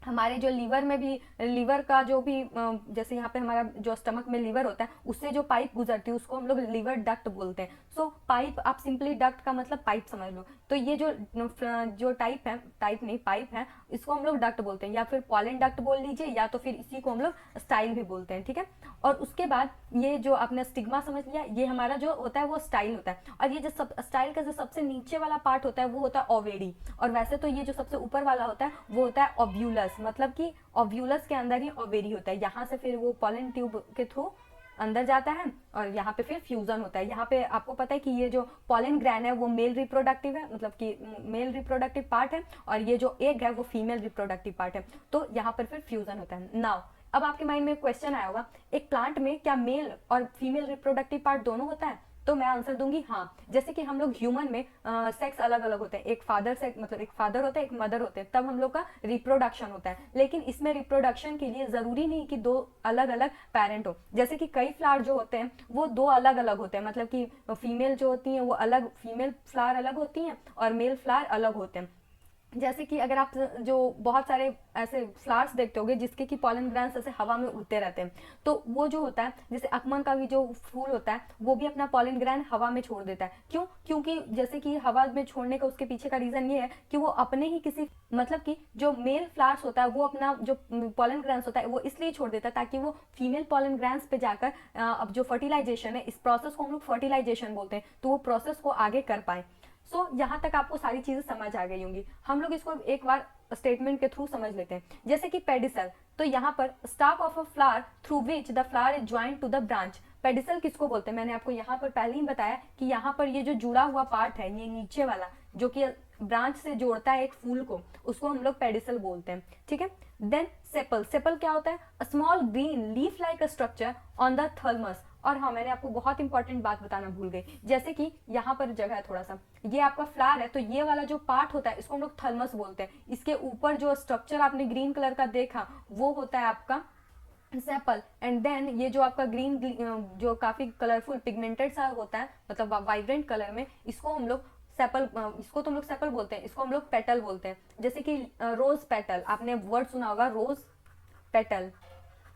हमारे जो लीवर में भी, लीवर का जो भी जैसे यहाँ पे हमारा जो स्टमक में लीवर होता है उससे जो पाइप गुजरती है उसको हम लोग लीवर डक्ट बोलते हैं। सो पाइप, आप सिंपली डक्ट का मतलब पाइप समझ लो। तो ये जो टाइप है, टाइप नहीं पाइप है, इसको हम लोग डक्ट बोलते हैं, या फिर पॉलिन डक्ट बोल लीजिए, या तो फिर इसी को हम लोग स्टाइल भी बोलते हैं। ठीक है, और उसके बाद ये जो आपने स्टिग्मा समझ लिया, ये हमारा जो होता है वो स्टाइल होता है। और ये जो स्टाइल का जो सबसे नीचे वाला पार्ट होता है वो होता है ओवेरी। और वैसे तो ये जो सबसे ऊपर वाला होता है वो होता है ओव्यूलस, मतलब कि ओव्यूलस के अंदर ही ओवेरी होता है। यहाँ से फिर वो पॉलन ट्यूब के थ्रू अंदर जाता है और यहाँ पे फिर फ्यूजन होता है। यहाँ पे आपको पता है कि ये जो पॉलन ग्रैन है वो मेल रिप्रोडक्टिव है, मतलब कि मेल रिप्रोडक्टिव पार्ट है, और ये जो एग है वो फीमेल रिप्रोडक्टिव पार्ट है। तो यहाँ पर फिर फ्यूजन होता है। नाउ अब आपके माइंड में क्वेश्चन आया होगा, एक प्लांट में क्या मेल और फीमेल रिप्रोडक्टिव पार्ट दोनों होता है? तो मैं आंसर दूंगी हाँ। जैसे कि हम लोग ह्यूमन में सेक्स अलग अलग होते हैं, एक फादर सेक्स मतलब एक फादर होता है, एक मदर होते हैं, तब हम लोग का रिप्रोडक्शन होता है। लेकिन इसमें रिप्रोडक्शन के लिए जरूरी नहीं कि दो अलग अलग पेरेंट हो। जैसे कि कई फ्लावर जो होते हैं वो दो अलग अलग होते हैं, मतलब कि फीमेल जो होती हैं वो अलग, फीमेल फ्लावर अलग होती हैं और मेल फ्लावर अलग होते हैं। जैसे कि अगर आप जो बहुत सारे ऐसे फ्लावर्स देखते होगे जिसके कि पॉलन ग्रैंस ऐसे हवा में उड़ते रहते हैं, तो वो जो होता है, जैसे अकमन का भी जो फूल होता है वो भी अपना पॉलन ग्रैंड हवा में छोड़ देता है। क्यों? क्योंकि जैसे कि हवा में छोड़ने का उसके पीछे का रीजन ये है कि वो अपने ही किसी, मतलब कि जो मेल फ्लावर्स होता है वो अपना जो पॉलन ग्रैंस होता है वो इसलिए छोड़ देता है ताकि वो फीमेल पॉलन ग्रैंस पे जाकर अब जो फर्टिलाइजेशन है, इस प्रोसेस को हम लोग फर्टिलाइजेशन बोलते हैं, तो वो प्रोसेस को आगे कर पाए। सो यहाँ तक आपको सारी चीजें समझ आ गई होंगी। हम लोग इसको एक बार स्टेटमेंट के थ्रू समझ लेते हैं। जैसे कि पेडिसल, तो यहाँ पर stalk of a flower through which the flower is joint to the branch. Pedicel किसको बोलते हैं? मैंने आपको यहाँ पर पहले ही बताया कि यहाँ पर ये जो जुड़ा हुआ पार्ट है, ये नीचे वाला जो कि ब्रांच से जोड़ता है एक फूल को, उसको हम लोग पेडिसल बोलते हैं। ठीक है, देन सेपल। सेपल क्या होता है? A small green leaf like structure on the thermos. और हाँ, मैंने आपको बहुत इंपॉर्टेंट बात बताना भूल गई, जैसे कि यहाँ पर जगह है थोड़ा सा, ये आपका फ्लावर है, तो ये वाला जो पार्ट होता है इसको हम लोग थर्मस बोलते हैं। इसके ऊपर जो स्ट्रक्चर आपने ग्रीन कलर का देखा वो होता है आपका सेपल। एंड देन ये जो आपका ग्रीन जो काफी कलरफुल पिगमेंटेड सा होता है, मतलब वाइब्रेंट कलर में, इसको हम लोग सेपल, इसको तो हम लोग सेपल बोलते हैं, इसको हम लोग पेटल बोलते हैं। जैसे कि रोज पेटल, आपने वर्ड सुना होगा रोज पेटल,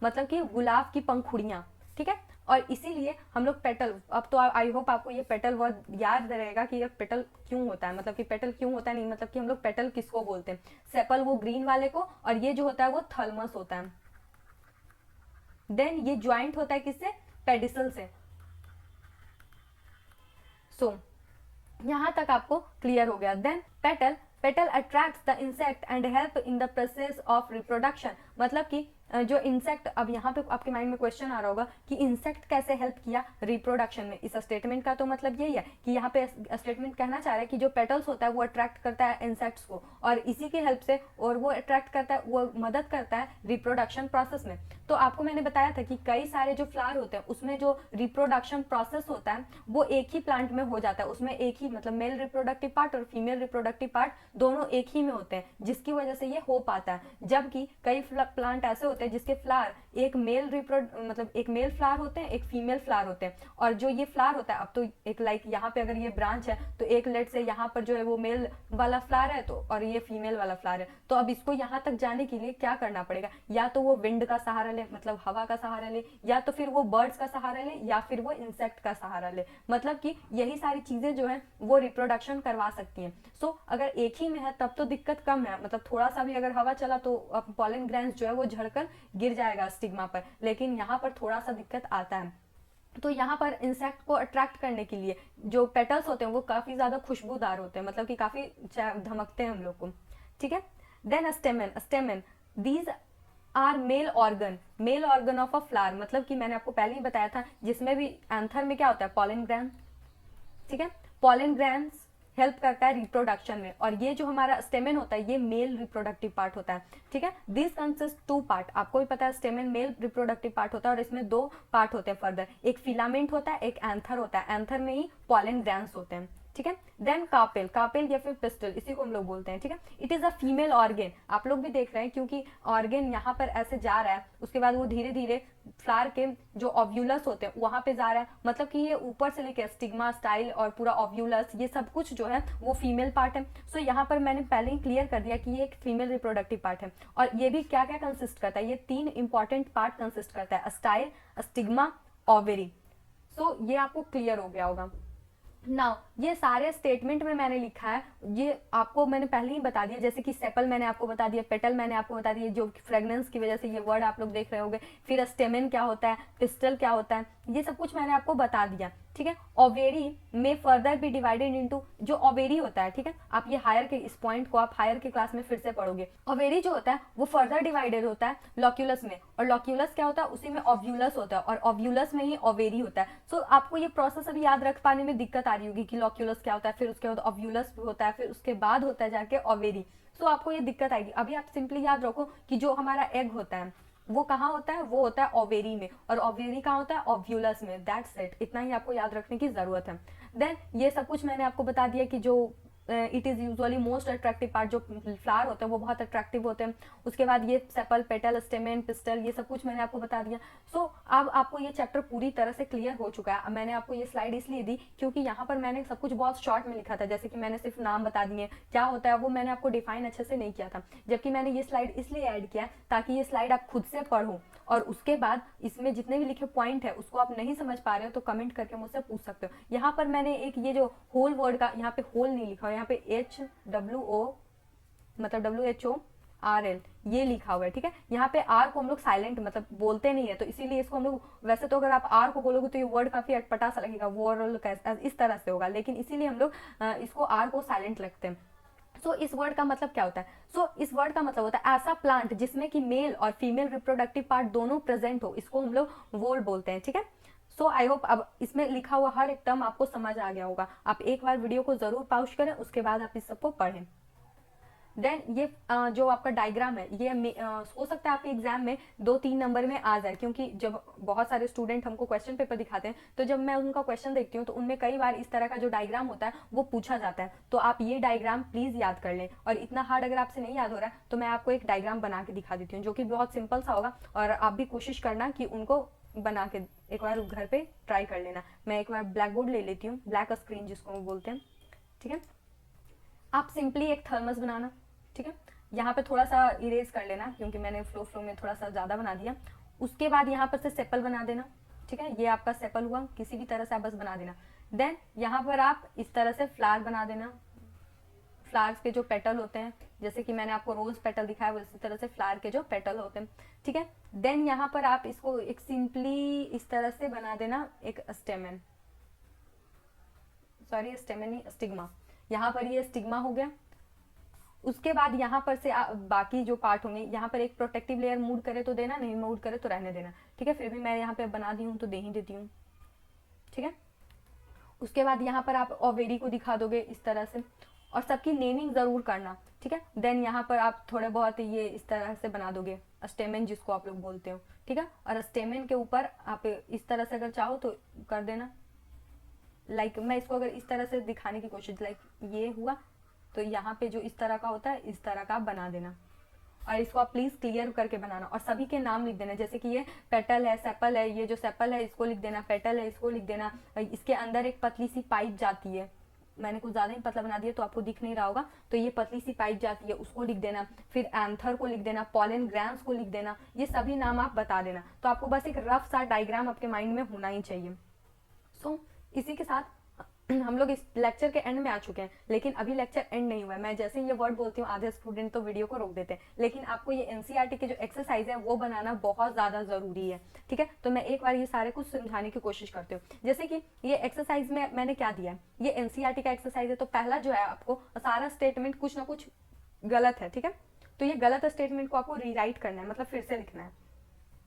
मतलब कि गुलाब की पंखुड़ियां। ठीक है। और इसीलिए हम लोग पेटल, अब तो आई होप आपको ये पेटल वर्ड याद रहेगा कि ये पेटल क्यों होता है, मतलब कि पेटल क्यों होता है, नहीं मतलब कि हम लोग पेटल किसको बोलते हैं, सेपल वो ग्रीन वाले को, और ये जो होता है वो थर्मस होता है। देन ये ज्वाइंट होता है किससे, पेडिसल से। सो यहां तक आपको क्लियर हो गया। Then petal, petal attracts the insect and help in the process of reproduction, मतलब कि जो इंसेक्ट, अब यहाँ पे आपके माइंड में क्वेश्चन आ रहा होगा कि इंसेक्ट कैसे हेल्प किया रिप्रोडक्शन में। इस स्टेटमेंट का तो मतलब यही है कि यहाँ पे स्टेटमेंट कहना चाह रहा है कि जो पेटल्स होता है वो अट्रैक्ट करता है इंसेक्ट्स को, और इसी की हेल्प से, और वो अट्रैक्ट करता है, वो मदद करता है रिप्रोडक्शन प्रोसेस में। तो आपको मैंने बताया था कि कई सारे जो फ्लावर होते हैं उसमें जो रिप्रोडक्शन प्रोसेस होता है वो एक ही प्लांट में हो जाता है, उसमें एक ही, मतलब मेल रिप्रोडक्टिव पार्ट और फीमेल रिप्रोडक्टिव पार्ट दोनों एक ही में होते हैं, जिसकी वजह से ये हो पाता है। जबकि कई प्लांट ऐसे होते हैं जिसके फ्लावर एक मेल मतलब एक मेल फ्लावर होते हैं, एक फीमेल फ्लावर होते हैं, और जो ये फ्लावर होता है, अब तो एक लाइक यहाँ पे अगर ये ब्रांच है तो एक लेट से यहाँ पर जो है वो मेल वाला फ्लावर है, तो और ये फीमेल वाला फ्लावर है, तो अब इसको यहाँ तक जाने के लिए क्या करना पड़ेगा, या तो वो विंड का सहारा ले, मतलब हवा का सहारा ले, या तो फिर वो बर्ड्स का सहारा ले, या फिर वो इंसेक्ट का सहारा ले, मतलब कि यही सारी चीजें जो है वो रिप्रोडक्शन करवा सकती हैं। सो अगर एक ही में है तब तो दिक्कत कम है, मतलब थोड़ा सा भी अगर हवा चला तो पॉलन ग्रैंस जो है वो झड़कर गिर जाएगा स्टिग्मा पर, लेकिन यहाँ पर थोड़ा सा दिक्कत आता है। तो यहाँ पर इंसेक्ट को अट्रैक्ट करने के लिए जो पेटल्स होते हैं वो काफी ज्यादा खुशबूदार होते हैं, मतलब कि काफी धमकते हैं हम लोग को, ठीक है। Then stamen, stamen these are male organ of a flower, मतलब कि मैंने आपको पहले ही बताया था जिसमें भी एंथर में क्या होता है, पॉलन ग्रैंड, ठीक है। पॉलन ग्रैंड्स हेल्प करता है रिप्रोडक्शन में, और ये जो हमारा स्टेमेन होता है ये मेल रिप्रोडक्टिव पार्ट होता है, ठीक है। दिस कंसिस्ट टू पार्ट, आपको भी पता है स्टेमेन मेल रिप्रोडक्टिव पार्ट होता है, और इसमें दो पार्ट होते हैं फर्दर, एक फिलामेंट होता है, एक एंथर होता है, एंथर में ही पॉलन ग्रैंड्स होते हैं, ठीक है। देन कार्पेल, कार्पेल या फिर पिस्टल, इसी को हम लोग बोलते हैं, ठीक है। It is a female organ, आप लोग भी देख रहे हैं क्योंकि ऑर्गेन यहाँ पर ऐसे जा रहा है, उसके बाद वो धीरे धीरे फ्लावर के जो ओव्यूलस होते हैं वहां पे जा रहा है, मतलब कि ये ऊपर से लेके स्टिग्मा, स्टाइल और पूरा ओव्यूलस ये सब कुछ जो है वो फीमेल पार्ट है। सो यहाँ पर मैंने पहले ही क्लियर कर दिया कि ये एक फीमेल रिप्रोडक्टिव पार्ट है, और ये भी क्या क्या कंसिस्ट करता है, ये तीन इंपॉर्टेंट पार्ट कंसिस्ट करता है, स्टाइल, स्टिग्मा, ओवेरी। सो ये आपको क्लियर हो गया होगा। नाउ ये सारे स्टेटमेंट में मैंने लिखा है, ये आपको मैंने पहले ही बता दिया, जैसे कि सेपल मैंने आपको बता दिया, पेटल मैंने आपको बता दिया, जो फ्रेग्रेंस की वजह से ये वर्ड आप लोग देख रहे होंगे, फिर स्टेमेन क्या होता है, पिस्टल क्या होता है, ये सब कुछ मैंने आपको बता दिया, ठीक है। ओवेरी में फर्दर बी डिवाइडेड इनटू, जो ओवेरी होता है, ठीक है, आप ये हायर के इस पॉइंट को आप हायर के क्लास में फिर से पढ़ोगे। ओवेरी जो होता है वो फर्दर डिवाइडेड होता है लॉक्यूलस में, और लॉक्यूलस क्या होता है, उसी में ओव्यूलस होता है, और ओव्यूलस में ही ओवेरी होता है। सो आपको ये प्रोसेस अभी याद रख पाने में दिक्कत आ रही होगी कि लॉक्यूलस क्या होता है, फिर उसके बाद ओव्यूलस होता है, फिर उसके बाद होता है जाके ओवेरी। सो आपको ये दिक्कत आएगी। अभी आप सिंपली याद रखो कि जो हमारा एग होता है वो कहाँ होता है, वो होता है ओवेरी में, और ओवेरी कहाँ होता है, ओव्यूलस में। दैट्स इट, इतना ही आपको याद रखने की जरूरत है। देन ये सब कुछ मैंने आपको बता दिया कि जो it is usually most attractive part, जो फ्लावर होते हैं वो बहुत अट्रैक्टिव होते हैं। उसके बाद ये सेपल, पेटल, स्टेमेन, पिस्टल, ये सब कुछ मैंने आपको बता दिया। सो अब आपको ये चैप्टर पूरी तरह से क्लियर हो चुका है। मैंने आपको ये स्लाइड इसलिए दी क्योंकि यहाँ पर मैंने सब कुछ बहुत शॉर्ट में लिखा था, जैसे कि मैंने सिर्फ नाम बता दिए, क्या होता है वो मैंने आपको डिफाइन अच्छे से नहीं किया था, जबकि मैंने ये स्लाइड इसलिए ऐड किया ताकि ये स्लाइड आप खुद से पढ़ो, और उसके बाद इसमें जितने भी लिखे पॉइंट है उसको आप नहीं समझ पा रहे हो तो कमेंट करके मुझसे पूछ सकते हो। यहाँ पर मैंने एक ये जो होल वर्ड का यहाँ पे होल नहीं लिखा है, यहाँ पे HWO मतलब WHORL ये लिखा हुआ है, ठीक है। यहाँ पे आर को हम लोग साइलेंट मतलब बोलते नहीं है, तो इसीलिए इसको हम लोग, वैसे तो अगर आप आर को बोलोगे तो ये वर्ड काफी अटपटा सा लगेगा, वोरल इस तरह से होगा, लेकिन इसीलिए हम लोग इसको आर को साइलेंट रखते हैं। सो इस वर्ड का मतलब क्या होता है, इस वर्ड का मतलब होता है ऐसा प्लांट जिसमें कि मेल और फीमेल रिप्रोडक्टिव पार्ट दोनों प्रेजेंट हो, इसको हम लोग वोल बोलते हैं, ठीक है। सो आई होप अब इसमें लिखा हुआ हर एक टर्म आपको समझ आ गया होगा। आप एक बार वीडियो को जरूर पॉज करें, उसके बाद आप इस सबको पढ़ें। देन ये जो आपका डायग्राम है ये हो सकता है आपके एग्जाम में 2-3 नंबर में आ जाए, क्योंकि जब बहुत सारे स्टूडेंट हमको क्वेश्चन पेपर दिखाते हैं तो जब मैं उनका क्वेश्चन देखती हूँ तो उनमें कई बार इस तरह का जो डायग्राम होता है वो पूछा जाता है, तो आप ये डायग्राम प्लीज याद कर लें। और इतना हार्ड अगर आपसे नहीं याद हो रहा है तो मैं आपको एक डायग्राम बना के दिखा देती हूँ जो कि बहुत सिंपल सा होगा, और आप भी कोशिश करना कि उनको बना के एक बार घर पे ट्राई कर लेना। मैं एक बार ब्लैक बोर्ड ले लेती हूँ, ब्लैक स्क्रीन जिसको बोलते हैं, ठीक है। आप सिंपली एक थर्मस बनाना, ठीक है। यहाँ पे थोड़ा सा इरेज कर लेना क्योंकि मैंने फ्लो में थोड़ा सा ज़्यादा बना दिया। उसके बाद यहाँ पर से सेपल बना देना, ठीक है, ये आपका सेपल हुआ, किसी भी तरह से आप बस बना देना। देन यहाँ पर आप इस तरह से फ्लावर बना देना। फ्लावर्स के जो पेटल होते हैं, जैसे कि मैंने आपको रोज पेटल दिखाया, उसी तरह से फ्लावर के जो पेटल होते हैं, ठीक है। देन यहाँ पर आप इसको एक सिंपली इस तरह से बना देना एक स्टेमन, सॉरी स्टेमन नहीं, स्टिग्मा। यहाँ पर ये स्टिग्मा हो गया। उसके बाद यहाँ पर से बाकी जो पार्ट होंगे, यहाँ पर एक प्रोटेक्टिव लेयर मूड करे तो देना, नहीं मूड करे तो रहने देना, ठीक है। फिर भी मैं यहाँ पे बना दी हूँ तो दे ही देती हूँ, ठीक है। उसके बाद यहाँ पर आप ओवेरी को दिखा दोगे इस तरह से, और सबकी नेमिंग ज़रूर करना, ठीक है। देन यहाँ पर आप थोड़े बहुत ये इस तरह से बना दोगे स्टेमन, जिसको आप लोग बोलते हो, ठीक है। और स्टेमन के ऊपर आप इस तरह से अगर चाहो तो कर देना। लाइक मैं इसको अगर इस तरह से दिखाने की कोशिश, लाइक ये हुआ, तो यहाँ पे जो इस तरह का होता है इस तरह का आप बना देना। और इसको आप प्लीज क्लियर करके बनाना, और सभी के नाम लिख देना, जैसे कि ये पेटल है, सेपल है, ये जो सेपल है इसको लिख देना, पेटल है इसको लिख देना। इसके अंदर एक पतली सी पाइप जाती है, मैंने कुछ ज्यादा ही पतला बना दिया तो आपको दिख नहीं रहा होगा, तो ये पतली सी पाइप जाती है, उसको लिख देना। फिर एंथर को लिख देना, पॉलन ग्रैंस को लिख देना, ये सभी नाम आप बता देना। तो आपको बस एक रफ सा डायग्राम आपके माइंड में होना ही चाहिए। सो इसी के साथ हम लोग इस लेक्चर के एंड में आ चुके हैं, लेकिन अभी लेक्चर एंड नहीं हुआ है। मैं जैसे ही ये वर्ड बोलती हूँ आधे स्टूडेंट तो वीडियो को रोक देते हैं, लेकिन आपको ये एनसीईआरटी के जो एक्सरसाइज है वो बनाना बहुत ज़्यादा ज़रूरी है, ठीक है। तो मैं एक बार ये सारे कुछ समझाने की कोशिश करती हूँ। जैसे कि ये एक्सरसाइज में मैंने क्या दिया है, ये एनसीईआरटी का एक्सरसाइज है, तो पहला जो है आपको सारा स्टेटमेंट कुछ ना कुछ गलत है, ठीक है। तो ये गलत स्टेटमेंट को आपको रीराइट करना है, मतलब फिर से लिखना है।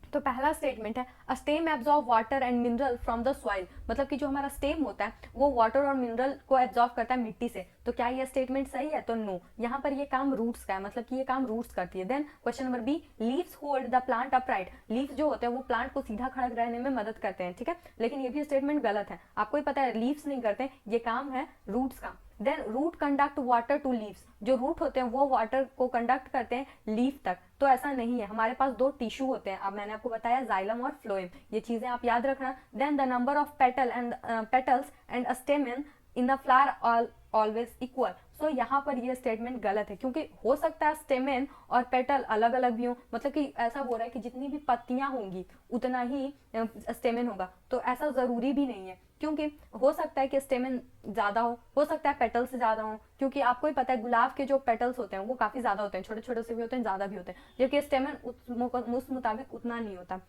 तो पहला स्टेटमेंट है a stem absorb water and mineral from the soil, मतलब कि जो हमारा स्टेम होता है वो वाटर और मिनरल को एब्जॉर्ब करता है मिट्टी से। तो क्या ये स्टेटमेंट सही है? तो नो, यहाँ पर ये काम रूट्स का है, मतलब कि ये काम रूट्स करती है। Then question number B, leaves hold the plant upright, leaves जो होते हैं वो प्लांट को सीधा खड़ा रहने में मदद करते हैं, ठीक है। लेकिन ये भी स्टेटमेंट गलत है, आपको ही पता है लीव्स नहीं करते, ये काम है रूट्स का। Then root conduct water to leaves, जो रूट होते हैं वो वाटर को कंडक्ट करते हैं लीफ तक, तो ऐसा नहीं है। हमारे पास दो टिश्यू होते हैं, अब मैंने आपको बताया जाइलम और फ्लोएम, ये चीजें आप याद रखना। Then the number of petals and stamen in the flower always equal. So यहाँ पर ये स्टेटमेंट गलत है, क्योंकि हो सकता है स्टेमेन और पेटल अलग अलग भी हो, मतलब कि ऐसा हो रहा है कि जितनी भी पत्तियां होंगी उतना ही स्टेमेन होगा, तो ऐसा जरूरी भी नहीं है, क्योंकि हो सकता है कि स्टेमेन ज्यादा हो सकता है पेटल्स ज्यादा हो, क्योंकि आपको ही पता है गुलाब के जो पेटल्स होते हैं वो काफी ज्यादा होते हैं, छोटे छोटे से भी होते हैं, ज्यादा भी होते हैं, जबकि स्टेमेन उस मुताबिक उतना नहीं होता,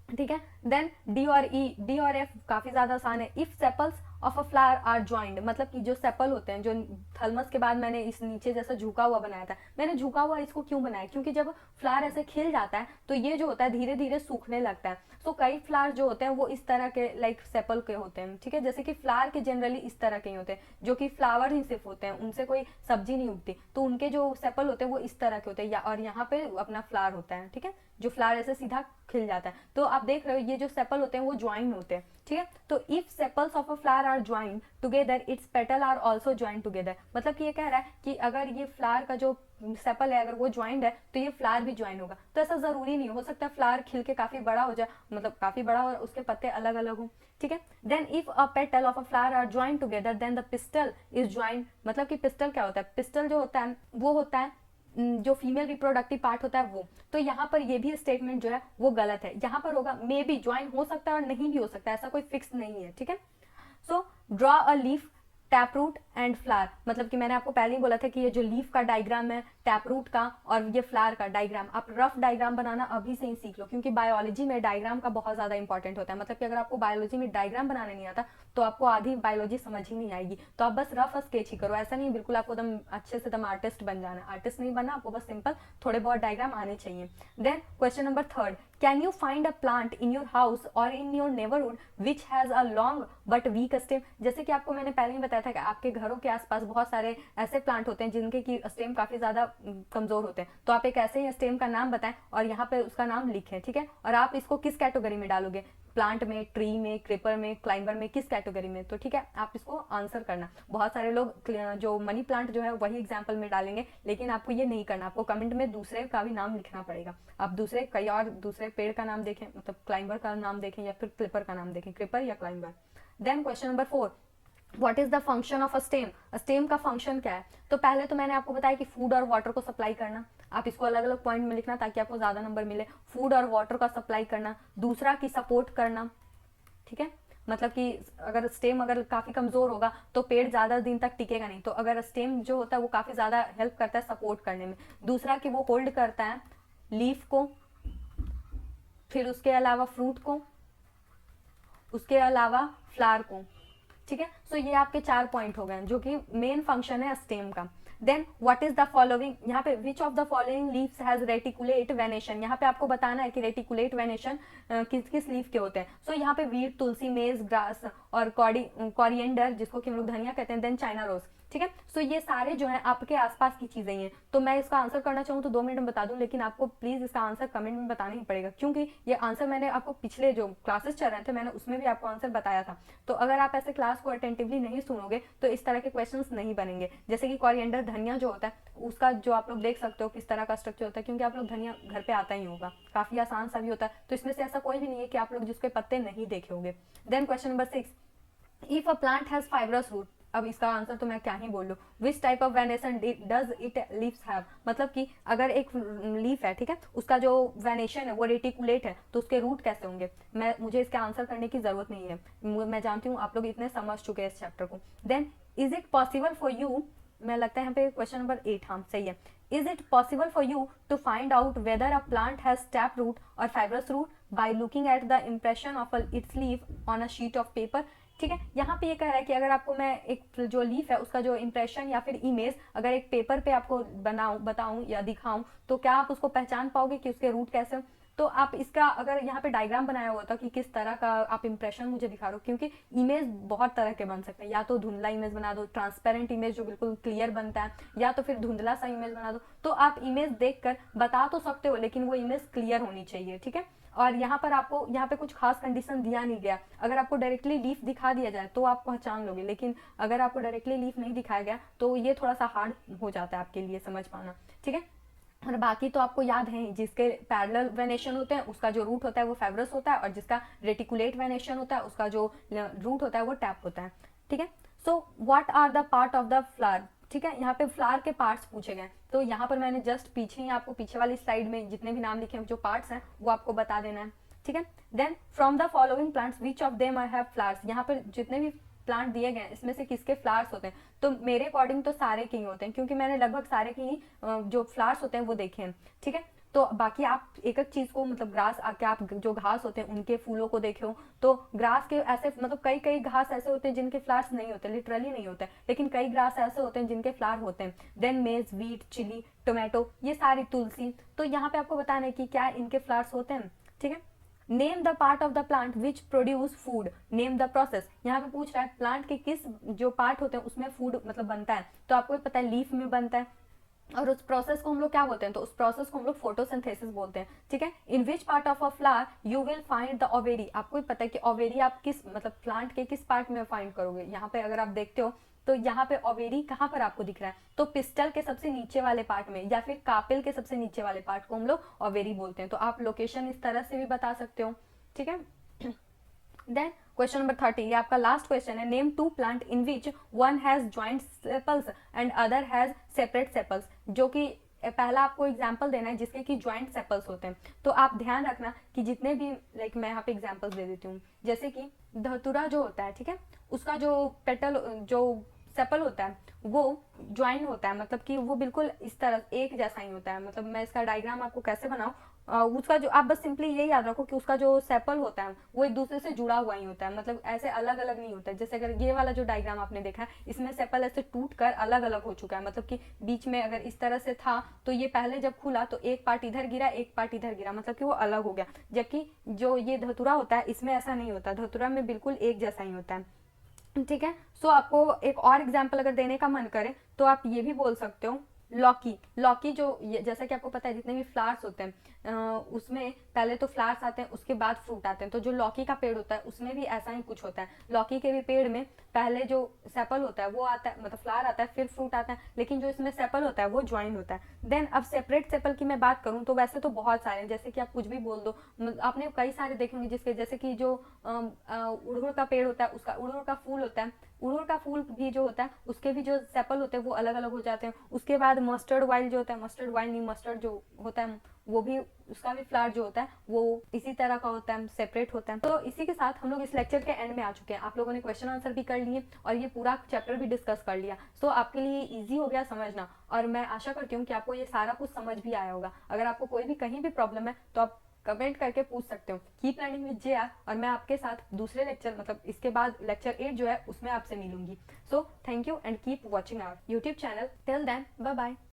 ठीक है। देन डी और एफ काफी ज्यादा आसान है। If sepals of a flower are joint, मतलब कि जो सेपल होते हैं, जो थर्मस के बाद मैंने इस नीचे जैसा झुका हुआ बनाया था, मैंने झुका हुआ इसको क्यों बनाया, क्योंकि जब फ्लावर ऐसे खिल जाता है तो ये जो होता है धीरे धीरे सूखने लगता है। सो कई फ्लावर जो होते हैं वो इस तरह के लाइक सेपल के होते हैं, ठीक है। जैसे कि फ्लावर के जनरली इस तरह के होते हैं, जो कि फ्लावर ही सिर्फ होते हैं, उनसे कोई सब्जी नहीं उगती, तो उनके जो सेपल होते हैं वो इस तरह के होते हैं, और यहाँ पे अपना फ्लावर होता है, ठीक है, जो फ्लावर ऐसे सीधा खिल जाता है। तो आप देख रहे हो ये जो सेपल होते हैं वो ज्वाइन होते हैं, ठीक है। तो if sepals of a flower are join together its petal are also join together, मतलब कि ये कह रहा है कि अगर ये फ्लावर का जो सेपल है अगर वो ज्वाइंट है तो ये फ्लावर भी ज्वाइन होगा। तो ऐसा जरूरी नहीं, हो सकता है फ्लावर खिल के काफी बड़ा हो जाए, मतलब काफी बड़ा और उसके पत्ते अलग अलग हो, ठीक है। Then if a petal of a flower are join together then the pistil is join, मतलब कि पिस्टल क्या होता है, पिस्टल जो होता है वो होता है जो फीमेल रिप्रोडक्टिव पार्ट होता है वो। तो यहाँ पर ये भी स्टेटमेंट जो है वो गलत है, यहाँ पर होगा मे बी, ज्वाइन हो सकता है और नहीं भी हो सकता है, ऐसा कोई फिक्स नहीं है, ठीक है। So draw a leaf, tap root and flower, मतलब कि मैंने आपको पहले ही बोला था कि ये जो लीफ का डायग्राम है, टैप रूट का और ये फ्लावर का डायग्राम, आप रफ डायग्राम बनाना अभी से ही सीख लो, क्योंकि बायोलॉजी में डायग्राम का बहुत ज्यादा इंपॉर्टेंट होता है। मतलब कि अगर आपको बायोलॉजी में डायग्राम बनाने नहीं आता तो आपको आधी बायोलॉजी समझ ही नहीं आएगी। तो आप बस रफ स्केच ही करो, ऐसा नहीं बिल्कुल आपको एकदम अच्छे से एकदम आर्टिस्ट बन जाना, आर्टिस्ट नहीं बनना आपको, बस सिंपल थोड़े बहुत डायग्राम आने चाहिए। Then question number third, can you find a plant in your house or in your neighbourhood which has a long but weak stem, जैसे कि आपको मैंने पहले ही बताया था कि आपके घरों के आसपास बहुत सारे ऐसे प्लांट होते हैं जिनके की स्टेम काफी ज्यादा कमजोर होते हैं। तो आप एक ऐसे ही स्टेम का नाम बताएं और यहाँ पे उसका नाम लिखें, ठीक है। और आप इसको किस कैटेगरी में डालोगे, प्लांट में, ट्री में, क्रीपर में, क्लाइंबर में, किस कैटेगरी में, तो ठीक है आप इसको आंसर करना। बहुत सारे लोग जो मनी प्लांट जो है वही एग्जाम्पल में डालेंगे, लेकिन आपको ये नहीं करना, आपको कमेंट में दूसरे का भी नाम लिखना पड़ेगा। आप दूसरे कई और दूसरे पेड़ का नाम देखें, मतलब क्लाइंबर का नाम देखें या फिर क्लिपर का नाम देखें, क्रीपर या climber. Then question number 4, what is the function of a stem, stem का फंक्शन क्या है। तो पहले तो मैंने आपको बताया कि फूड और वाटर को सप्लाई करना, आप इसको अलग अलग पॉइंट में लिखना ताकि आपको ज्यादा नंबर मिले। फूड और वाटर का सप्लाई करना, दूसरा की सपोर्ट करना, ठीक है। मतलब कि अगर स्टेम अगर काफ़ी कमज़ोर होगा तो पेड़ ज़्यादा दिन तक टिकेगा नहीं, तो अगर स्टेम जो होता है वो काफ़ी ज़्यादा हेल्प करता है सपोर्ट करने में। दूसरा कि वो होल्ड करता है लीफ को, फिर उसके अलावा फ्रूट को, उसके अलावा फ्लावर को। ठीक है, सो ये आपके 4 पॉइंट हो गए जो कि मेन फंक्शन है स्टेम का। Then what is the following, यहाँ पे which of the following leaves has reticulate venation, यहाँ पे आपको बताना है कि रेटिकुलेट वेनेशन किस किस लीफ के होते हैं। सो यहाँ पे वीट, तुलसी, मेज, ग्रास और कॉरिएंडर जिसको कि हम लोग धनिया कहते हैं, देन चाइना रोज। ठीक है, सो ये सारे जो है आपके आसपास की चीजें हैं। तो मैं इसका आंसर करना चाहूँ तो 2 मिनट में बता दूं, लेकिन आपको प्लीज इसका आंसर कमेंट में बताना ही पड़ेगा, क्योंकि ये आंसर मैंने आपको पिछले जो क्लासेस चल रहे थे मैंने उसमें भी आपको आंसर बताया था। तो अगर आप ऐसे क्लास को अटेंटिवली नहीं सुनोगे तो इस तरह के क्वेश्चंस नहीं बनेंगे। जैसे कि कॉरिएंडर धनिया जो होता है उसका जो आप लोग देख सकते हो किस तरह का स्ट्रक्चर होता है, क्योंकि आप लोग धनिया घर पे आता ही होगा, काफी आसान सा भी होता है, तो इसमें से ऐसा कोई भी नहीं है कि आप लोग जिसके पत्ते नहीं देखे होंगे। Then question number 6, if a plant has fibrous root, अब इसका आंसर तो मैं क्या ही बोल लूँ, which type of venation does it leaves have, मतलब कि अगर एक लीफ है, ठीक है, उसका जो वेनेशन है वो रेटिकुलेट है, तो उसके रूट कैसे होंगे। मुझे इसका आंसर करने की जरूरत नहीं है, मैं जानती हूँ आप लोग इतने समझ चुके हैं इस चैप्टर को। Then is it possible for you, मैं लगता है यहाँ पे क्वेश्चन नंबर 8, हाँ सही है, is it possible for you to find out whether a plant has tap root or fibrous root by looking at the impression of its leaf on a sheet of paper. ठीक है, यहाँ पे ये कह रहा है कि अगर आपको मैं एक जो लीफ है उसका जो इम्प्रेशन या फिर इमेज अगर एक पेपर पे आपको बताऊं या दिखाऊं तो क्या आप उसको पहचान पाओगे कि उसके रूट कैसे हो। तो आप इसका अगर यहाँ पे डायग्राम बनाया हुआ था कि किस तरह का आप इंप्रेशन मुझे दिखा रहे हो, क्योंकि इमेज बहुत तरह के बन सकते हैं, या तो धुंधला इमेज बना दो, ट्रांसपेरेंट इमेज जो बिल्कुल क्लियर बनता है, या तो फिर धुंधला सा इमेज बना दो। तो आप इमेज देखकर बता तो सकते हो, लेकिन वो इमेज क्लियर होनी चाहिए। ठीक है, और यहाँ पर आपको यहाँ पे कुछ खास कंडीशन दिया नहीं गया, अगर आपको डायरेक्टली लीफ दिखा दिया जाए तो आप पहचान लोगे, लेकिन अगर आपको डायरेक्टली लीफ नहीं दिखाया गया तो ये थोड़ा सा हार्ड हो जाता है आपके लिए समझ पाना। ठीक है, और बाकी तो आपको याद है जिसके पैरेलल वेनेशन होते हैं उसका जो रूट होता है वो फाइब्रस होता है, और जिसका रेटिकुलेट वेनेशन होता है उसका जो रूट होता है वो टैप होता है। ठीक है, so what are the part of the flower, ठीक है, यहाँ पे फ्लावर के पार्ट्स पूछे गए, तो यहाँ पर मैंने जस्ट पीछे ही आपको पीछे वाली स्लाइड में जितने भी नाम लिखे हैं जो पार्ट्स हैं वो आपको बता देना है। ठीक है, then from the following plants which of them have flowers, यहाँ पर जितने भी प्लांट दिए गए इसमें से किसके फ्लावर्स होते हैं, तो मेरे अकॉर्डिंग तो सारे के ही होते हैं, क्योंकि मैंने लगभग सारे के ही जो फ्लावर्स होते हैं वो देखे हैं। ठीक है, तो बाकी आप एक एक चीज को मतलब ग्रास आके आप जो घास होते हैं उनके फूलों को देखे हो तो ग्रास के ऐसे मतलब कई कई घास ऐसे होते हैं जिनके फ्लावर्स नहीं होते, लिटरली नहीं होते, लेकिन कई ग्रास ऐसे होते हैं जिनके फ्लावर होते हैं। देन मेज, वीट, चिली, टोमेटो, ये सारी, तुलसी, तो यहाँ पे आपको बताना है कि क्या इनके फ्लावर्स होते हैं। ठीक है, name the part of the plant which produce food, name the process, यहाँ पे पूछ रहा है प्लांट के किस जो पार्ट होते हैं उसमें फूड मतलब बनता है, तो आपको पता है लीफ में बनता है, और उस प्रोसेस को हम लोग क्या बोलते हैं, तो उस प्रोसेस को हम लोग फोटोसिंथेसिस बोलते हैं। ठीक है, in which part of a flower you will find the ovary, आपको पता है कि ओवेरी आप किस मतलब प्लांट के किस पार्ट में फाइंड करोगे, यहाँ पे अगर आप देखते हो तो यहाँ पे ओवेरी कहाँ पर आपको दिख रहा है, तो पिस्टल के सबसे नीचे वाले पार्ट में या फिर कापिल के सबसे नीचे वाले पार्ट को हम लोग ओवेरी बोलते हैं, तो आप लोकेशन इस तरह से भी बता सकते हो। ठीक है, देन क्वेश्चन नंबर 30, ये आपका लास्ट क्वेश्चन है, name 2 plant in which one has joint sepals and other has separate sepals, जो कि पहला आपको एग्जाम्पल देना है जिसके कि ज्वाइंट सेपल्स होते हैं। तो आप ध्यान रखना कि जितने भी लाइक मैं यहाँ पे एग्जाम्पल्स दे देती हूँ, जैसे कि धतूरा जो होता है, ठीक है, उसका जो पेटल जो सेपल होता है वो ज्वाइन होता है, मतलब कि वो बिल्कुल इस तरह एक जैसा ही होता है, मतलब मैं इसका डायग्राम आपको कैसे बनाऊं, उसका जो आप बस सिंपली ये याद रखो कि उसका जो सेपल होता है वो एक दूसरे से जुड़ा हुआ ही होता है, मतलब ऐसे अलग अलग नहीं होता है। जैसे अगर ये वाला जो डायग्राम आपने देखा है इसमें सेपल ऐसे टूट कर अलग अलग हो चुका है, मतलब कि बीच में अगर इस तरह से था तो ये पहले जब खुला तो एक पार्ट इधर गिरा एक पार्ट इधर गिरा, मतलब कि वो अलग हो गया, जबकि जो ये धतूरा होता है इसमें ऐसा नहीं होता, धतूरा में बिल्कुल एक जैसा ही होता है। ठीक है, सो आपको एक और एग्जाम्पल अगर देने का मन करे तो आप ये भी बोल सकते हो, लौकी, लौकी जो जैसा कि आपको पता है जितने भी फ्लावर्स होते हैं उसमें पहले तो फ्लावर्स आते हैं उसके बाद फ्रूट आते हैं, तो जो लौकी का पेड़ होता है उसमें भी ऐसा ही कुछ होता है, लौकी के भी पेड़ में पहले जो सेपल होता है वो आता है मतलब फ्लावर आता है फिर फ्रूट आता है, लेकिन जो इसमें सेपल होता है वो ज्वाइन होता है। देन अब सेपरेट सेपल की मैं बात करूँ तो वैसे तो बहुत सारे हैं, जैसे कि आप कुछ भी बोल दो, आपने कई सारे देखे होंगे जिसके जैसे कि जो उड़हुड़ का पेड़ होता है उसका उड़हुड़ का फूल होता है, उड़हुड़ का फूल भी जो होता है उसके भी जो सेपल होते हैं वो अलग अलग हो जाते हैं। उसके बाद मस्टर्ड वाइल जो होता है, मस्टर्ड वाइल नहीं मस्टर्ड जो होता है वो भी उसका भी फ्लावर जो होता है वो इसी तरह का होता है, सेपरेट होता है। तो इसी के साथ हम लोग इस लेक्चर के एंड में आ चुके हैं। आप लोगों ने क्वेश्चन आंसर भी कर लिए और ये पूरा चैप्टर भी डिस्कस कर लिया। सो आपके लिए ईजी हो गया समझना, और मैं आशा करती हूँ कि आपको ये सारा कुछ समझ भी आया होगा। अगर आपको कोई भी कहीं भी प्रॉब्लम है तो आप कमेंट करके पूछ सकते हो। कीप लर्निंग विद JR, और मैं आपके साथ दूसरे लेक्चर मतलब इसके बाद लेक्चर 8 जो है उसमें आपसे मिलूंगी। So thank you and keep watching our YouTube channel. Till then bye bye.